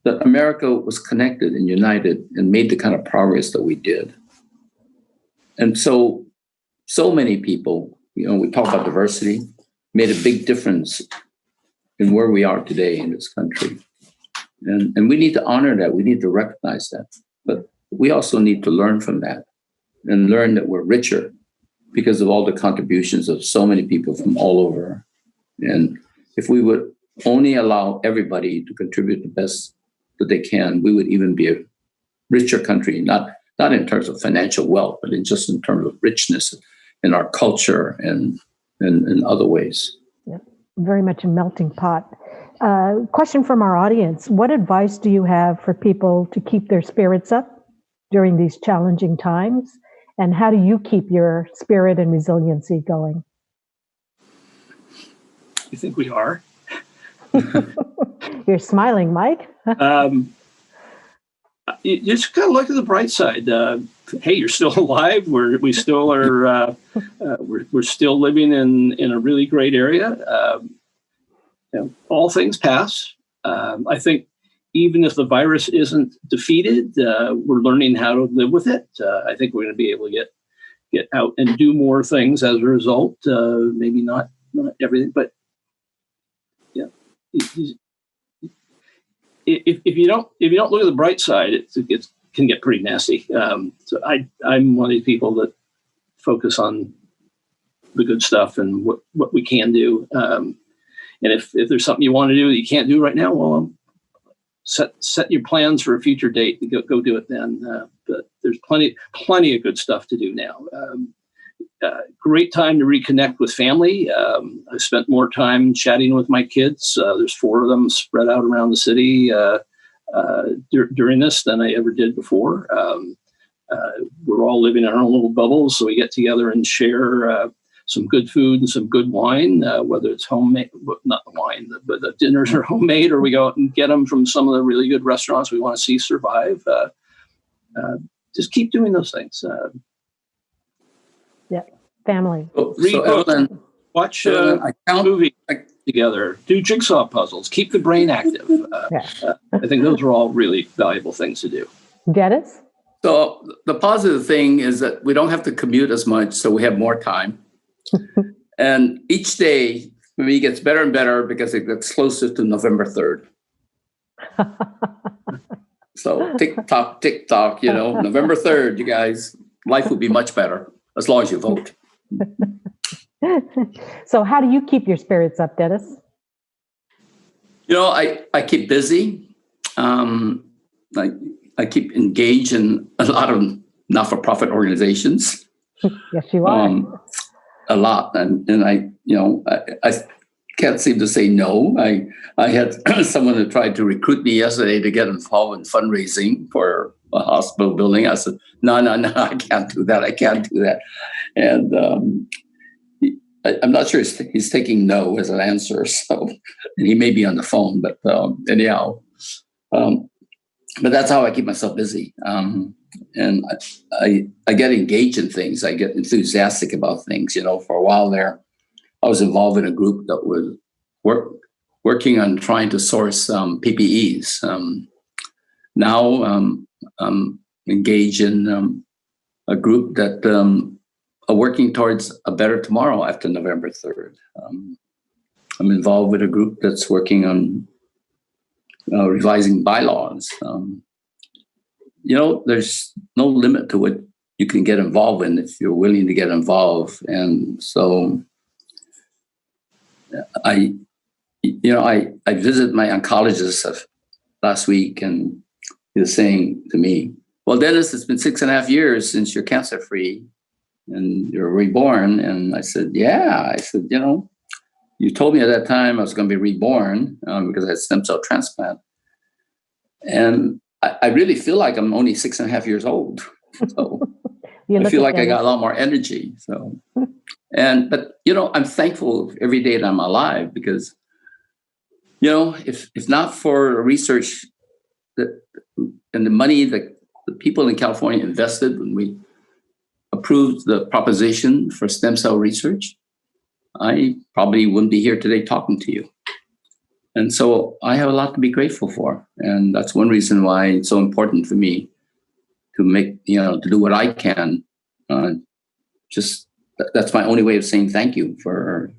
that America was connected and united and made the kind of progress that we did. And so many people, we talk about diversity, made a big difference in where we are today in this country. And we need to honor that. We need to recognize that. But we also need to learn from that and learn that we're richer because of all the contributions of so many people from all over. And if we would only allow everybody to contribute the best that they can, we would even be a richer country, not in terms of financial wealth, but just in terms of richness in our culture and in other ways. Yeah, very much a melting pot. Question from our audience. What advice do you have for people to keep their spirits up during these challenging times? And how do you keep your spirit and resiliency going? You think we are? You're smiling, Mike. You just gotta look at the bright side. Hey, you're still alive. We still are. We're still living in a really great area. All things pass. I think even if the virus isn't defeated, we're learning how to live with it. I think we're going to be able to get out and do more things as a result. Maybe not everything, but yeah. If you don't look at the bright side, it can get pretty nasty. So I'm one of these people that focus on the good stuff and what we can do. And if there's something you want to do that you can't do right now, well, set your plans for a future date and go do it then. But there's plenty of good stuff to do now. Great time to reconnect with family. I spent more time chatting with my kids. There's 4 of them spread out around the city during this than I ever did before. We're all living in our own little bubbles, so we get together and share some good food and some good wine, whether it's homemade, not the wine, but the dinners are homemade, or we go out and get them from some of the really good restaurants we want to see survive. Just keep doing those things. Yeah, family. Read books, watch movies together, do jigsaw puzzles, keep the brain active. I think those are all really valuable things to do. Dennis? So the positive thing is that we don't have to commute as much, so we have more time. And each day, maybe it gets better and better because it gets closer to November 3rd. So tick-tock, November 3rd, you guys, life would be much better as long as you vote. So how do you keep your spirits up, Dennis? I keep busy. I keep engaged in a lot of not-for-profit organizations. Yes, you are. A lot, and I can't seem to say no. I had someone who tried to recruit me yesterday to get involved in fundraising for a hospital building. I said, no, I can't do that. And I'm not sure he's taking no as an answer. So, and he may be on the phone, but anyhow, but that's how I keep myself busy. And I get engaged in things. I get enthusiastic about things. For a while there, I was involved in a group that was working on trying to source PPEs. Now I'm engaged in a group that are working towards a better tomorrow after November 3rd. I'm involved with a group that's working on revising bylaws. There's no limit to what you can get involved in if you're willing to get involved. And so I visited my oncologist last week, and he was saying to me, "Well, Dennis, it's been 6.5 years since you're cancer free and you're reborn." And I said, "Yeah." I said, "You told me at that time I was going to be reborn because I had stem cell transplant. And I really feel like I'm only 6.5 years old. So I feel like I got a lot more energy. So, but I'm thankful every day that I'm alive because, if not for research and the money that the people in California invested when we approved the proposition for stem cell research, I probably wouldn't be here today talking to you. And so I have a lot to be grateful for. And that's one reason why it's so important for me to make, to do what I can. That's my only way of saying thank you for,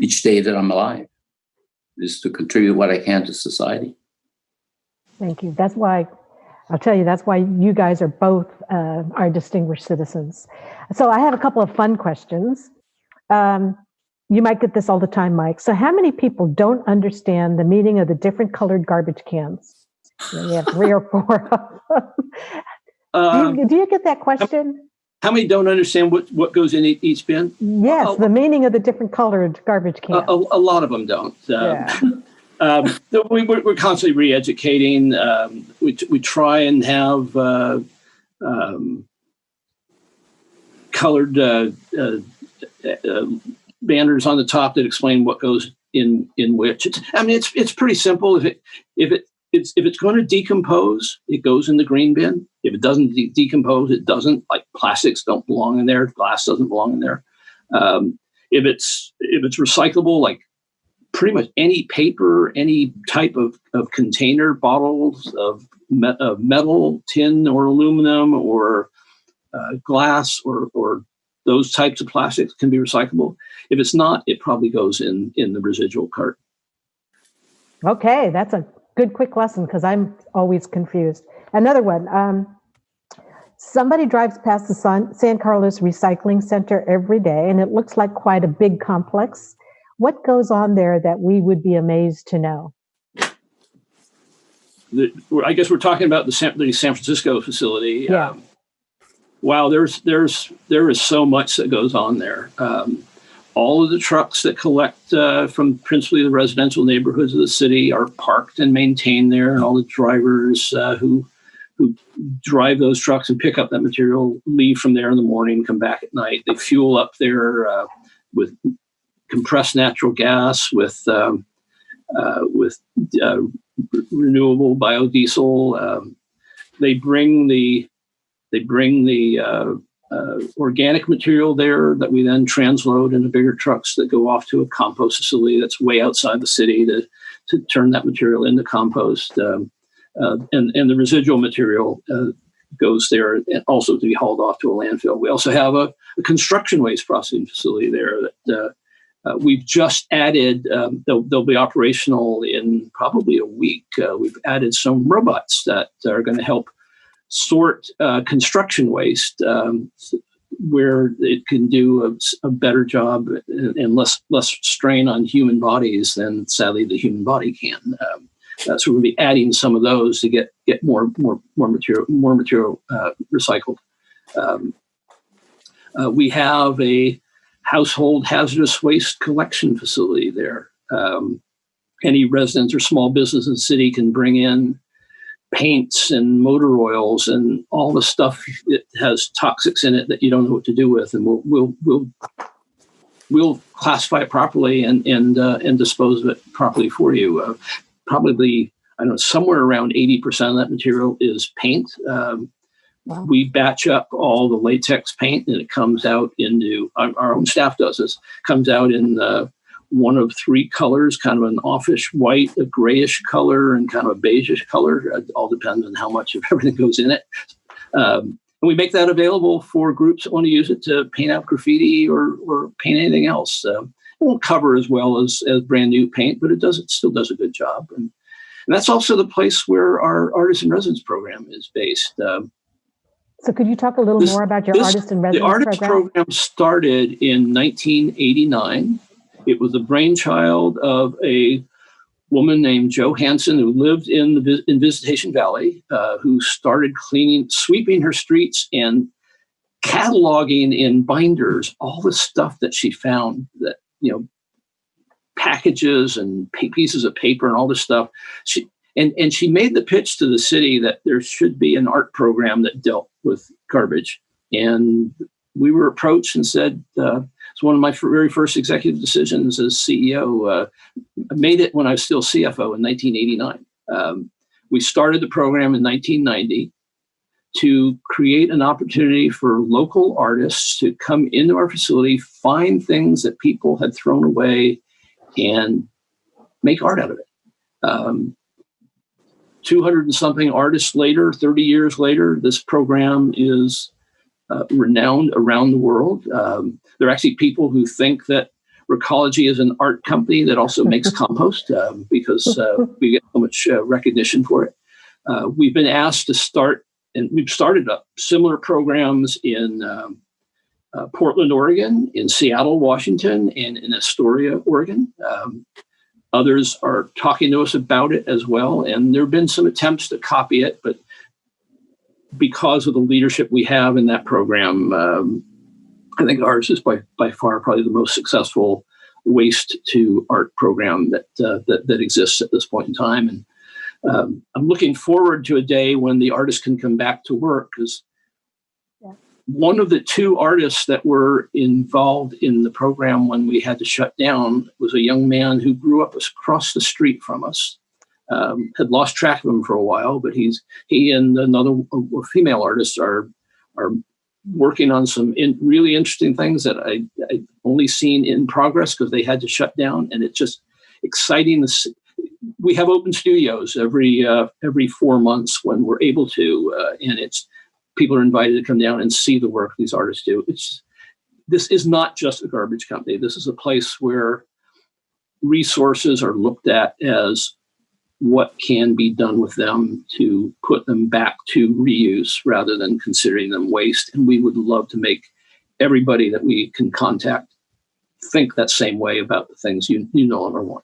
each day that I'm alive, is to contribute what I can to society. Thank you. That's why, I'll tell you, that's why you guys are both our distinguished citizens. So I have a couple of fun questions. You might get this all the time, Mike. So how many people don't understand the meaning of the different colored garbage cans? You have 3 or 4 of them. Do you get that question? How many don't understand what goes in each bin? Yes, the meaning of the different colored garbage cans. A lot of them don't. We're constantly re-educating. We try and have colored banners on the top that explain what goes in which. It's pretty simple. If it's going to decompose, it goes in the green bin. If it doesn't decompose, it doesn't. Like plastics don't belong in there. Glass doesn't belong in there. If it's recyclable, like pretty much any paper, any type of container, bottles of metal, tin, or aluminum, or glass, or those types of plastics can be recyclable. If it's not, it probably goes in the residual cart. Okay, that's a good quick lesson because I'm always confused. Another one. Somebody drives past the San Carlos Recycling Center every day, and it looks like quite a big complex. What goes on there that we would be amazed to know? I guess we're talking about the San Francisco facility. Yeah. Wow, there is so much that goes on there. All of the trucks that collect from principally the residential neighborhoods of the city are parked and maintained there, and all the drivers who drive those trucks and pick up that material leave from there in the morning, come back at night. They fuel up there with compressed natural gas, with renewable biodiesel. They bring the organic material there that we then transload into bigger trucks that go off to a compost facility that's way outside the city to turn that material into compost. And the residual material goes there and also to be hauled off to a landfill. We also have a construction waste processing facility there that we've just added. They'll be operational in probably a week. We've added some robots that are going to help sort construction waste where it can do a better job and less strain on human bodies than sadly the human body can. So we'll be adding some of those to get more material recycled. We have a household hazardous waste collection facility there. Any residents or small business in the city can bring in paints and motor oils and all the stuff that has toxics in it that you don't know what to do with, and we'll we'll classify it properly and dispose of it properly for you. Probably, I don't know, somewhere around 80% of that material is paint. Wow. We batch up all the latex paint, and it comes out into, our own staff does this, comes out in one of three colors, kind of an offish white, a grayish color, and kind of a beigeish color. It all depends on how much of everything goes in it. And we make that available for groups that want to use it to paint out graffiti or paint anything else. It won't cover as well as brand new paint, but it still does a good job. And that's also the place where our Artist in Residence program is based. So could you talk a little more about your Artist in Residence program? The artist program started in 1989. It was the brainchild of a woman named Jo Hansen, who lived in Visitation Valley, who started sweeping her streets and cataloging in binders all the stuff that she found, that, packages and pieces of paper and all this stuff. She made the pitch to the city that there should be an art program that dealt with garbage. And we were approached and said, it's one of my very first executive decisions as CEO. I made it when I was still CFO in 1989. We started the program in 1990 to create an opportunity for local artists to come into our facility, find things that people had thrown away, and make art out of it. 200 and something artists later, 30 years later, this program is renowned around the world. There are actually people who think that Recology is an art company that also makes compost because we get so much recognition for it. We've been asked to start, and we've started up similar programs in Portland, Oregon, in Seattle, Washington, and in Astoria, Oregon. Others are talking to us about it as well, and there have been some attempts to copy it, but because of the leadership we have in that program, I think ours is by far probably the most successful waste to art program that exists at this point in time. And I'm looking forward to a day when the artists can come back to work, because one of the two artists that were involved in the program when we had to shut down was a young man who grew up across the street from us. Had lost track of him for a while, but he and another female artist are working on some really interesting things that I've only seen in progress because they had to shut down, and it's just exciting. We have open studios every 4 months when we're able to, and people are invited to come down and see the work these artists do. This is not just a garbage company. This is a place where resources are looked at as what can be done with them to put them back to reuse rather than considering them waste. And we would love to make everybody that we can contact think that same way about the things you no longer want.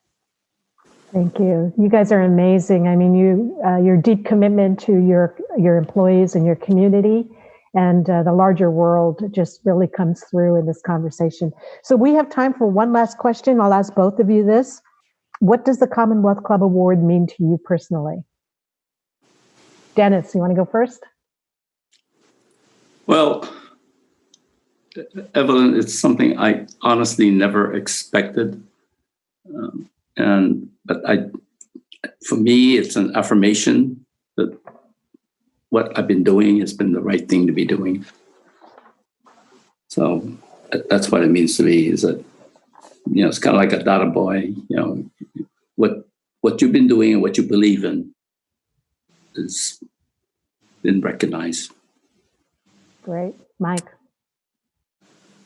Thank you. You guys are amazing. I mean, your deep commitment to your employees and your community and the larger world just really comes through in this conversation. So we have time for one last question. I'll ask both of you this. What does the Commonwealth Club Award mean to you personally? Dennis, you want to go first? Well, Evelyn, it's something I honestly never expected. But for me, it's an affirmation that what I've been doing has been the right thing to be doing. So that's what it means to me, is that, it's kind of like a data boy, what you've been doing and what you believe in has been recognized. Great. Mike?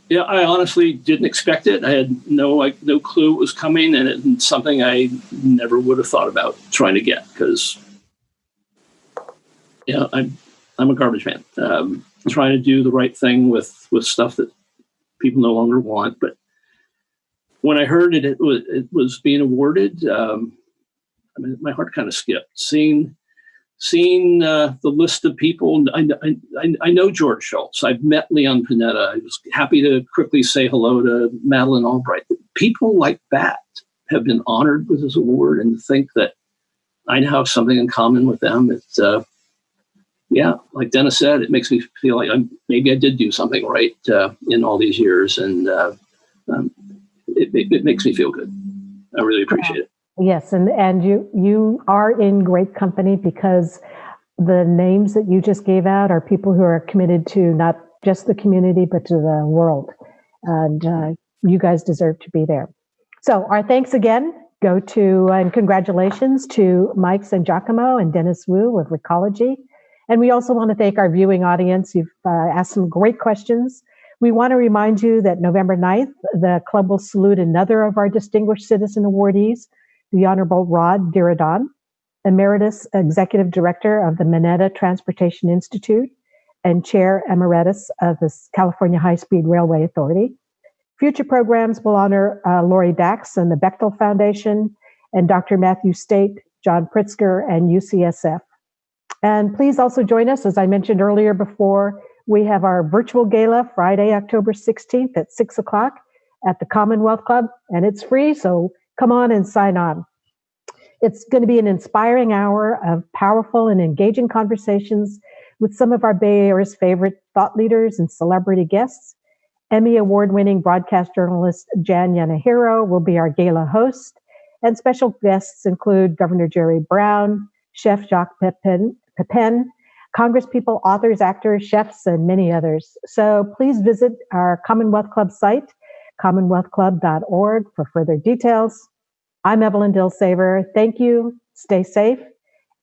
Yeah, I honestly didn't expect it. I had no clue it was coming, and it's something I never would have thought about trying to get, because I'm a garbage man. Trying to do the right thing with stuff that people no longer want. But when I heard it was being awarded, my heart kind of skipped. Seeing the list of people, I know George Schultz. I've met Leon Panetta. I was happy to quickly say hello to Madeleine Albright. People like that have been honored with this award, and to think that I now have something in common with them. It's like Dennis said, it makes me feel like maybe I did do something right in all these years, and it makes me feel good. I really appreciate it. Yes, and you are in great company, because the names that you just gave out are people who are committed to not just the community, but to the world. And you guys deserve to be there. So our thanks again go to, and congratulations to Mike Sangiacomo and Dennis Wu of Recology. And we also want to thank our viewing audience. You've asked some great questions. We want to remind you that November 9th, the club will salute another of our Distinguished Citizen awardees, the Honorable Rod Diradan, Emeritus Executive Director of the Mineta Transportation Institute and Chair Emeritus of the California High-Speed Railway Authority. Future programs will honor Lori Dax and the Bechtel Foundation, and Dr. Matthew State, John Pritzker, and UCSF. And please also join us, as I mentioned earlier before, we have our virtual gala Friday, October 16th at 6 o'clock at the Commonwealth Club, and it's free, so come on and sign on. It's going to be an inspiring hour of powerful and engaging conversations with some of our Bay Area's favorite thought leaders and celebrity guests. Emmy Award-winning broadcast journalist Jan Yanahiro will be our gala host, and special guests include Governor Jerry Brown, Chef Jacques Pepin, congresspeople, authors, actors, chefs, and many others. So please visit our Commonwealth Club site, commonwealthclub.org, for further details. I'm Evelyn Dilsaver. Thank you. Stay safe.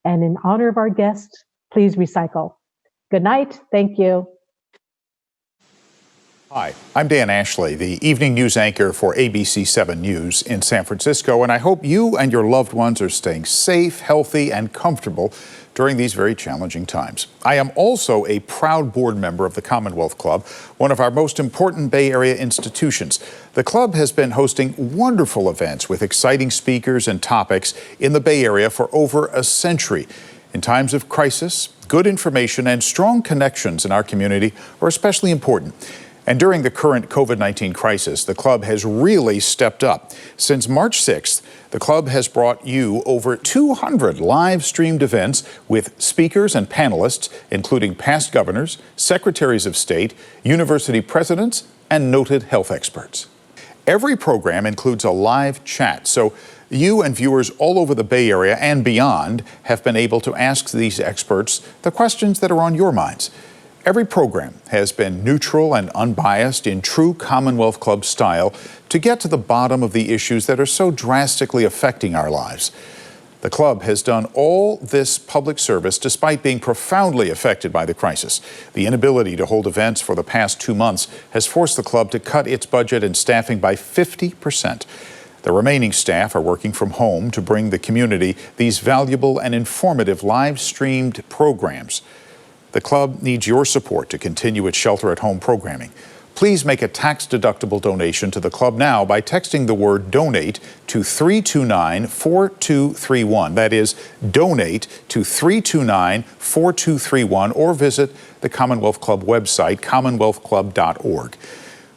And in honor of our guest, please recycle. Good night. Thank you. Hi, I'm Dan Ashley, the evening news anchor for ABC 7 News in San Francisco, and I hope you and your loved ones are staying safe, healthy, and comfortable during these very challenging times. I am also a proud board member of the Commonwealth Club, one of our most important Bay Area institutions. The club has been hosting wonderful events with exciting speakers and topics in the Bay Area for over a century. In times of crisis, good information and strong connections in our community are especially important. And during the current COVID-19 crisis, the club has really stepped up. Since March 6th, the club has brought you over 200 live-streamed events with speakers and panelists, including past governors, secretaries of state, university presidents, and noted health experts. Every program includes a live chat, so you and viewers all over the Bay Area and beyond have been able to ask these experts the questions that are on your minds. Every program has been neutral and unbiased in true Commonwealth Club style to get to the bottom of the issues that are so drastically affecting our lives. The club has done all this public service despite being profoundly affected by the crisis. The inability to hold events for the past 2 months has forced the club to cut its budget and staffing by 50%. The remaining staff are working from home to bring the community these valuable and informative live-streamed programs. The club needs your support to continue its shelter-at-home programming. Please make a tax-deductible donation to the club now by texting the word DONATE to 329-4231. That is, donate to 329-4231, or visit the Commonwealth Club website, commonwealthclub.org.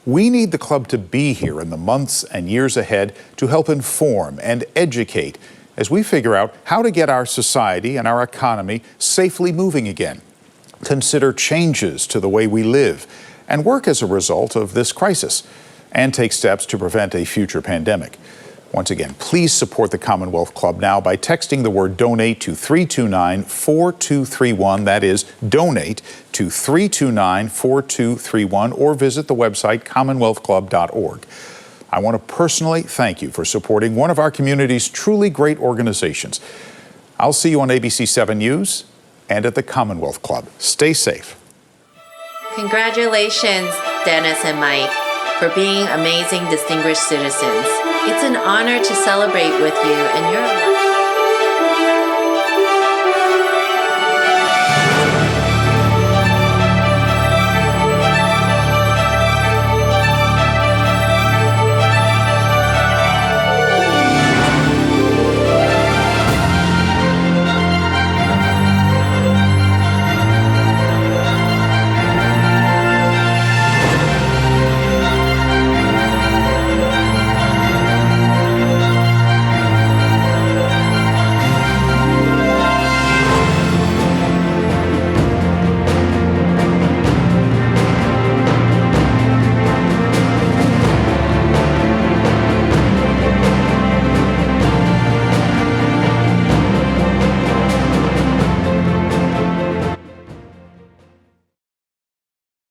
We need the club to be here in the months and years ahead to help inform and educate as we figure out how to get our society and our economy safely moving again, consider changes to the way we live, and work as a result of this crisis, and take steps to prevent a future pandemic. Once again, please support the Commonwealth Club now by texting the word DONATE to 329-4231. That is, donate to 329-4231, or visit the website commonwealthclub.org. I want to personally thank you for supporting one of our community's truly great organizations. I'll see you on ABC 7 News and at the Commonwealth Club. Stay safe. Congratulations, Dennis and Mike, for being amazing, distinguished citizens. It's an honor to celebrate with you and your life.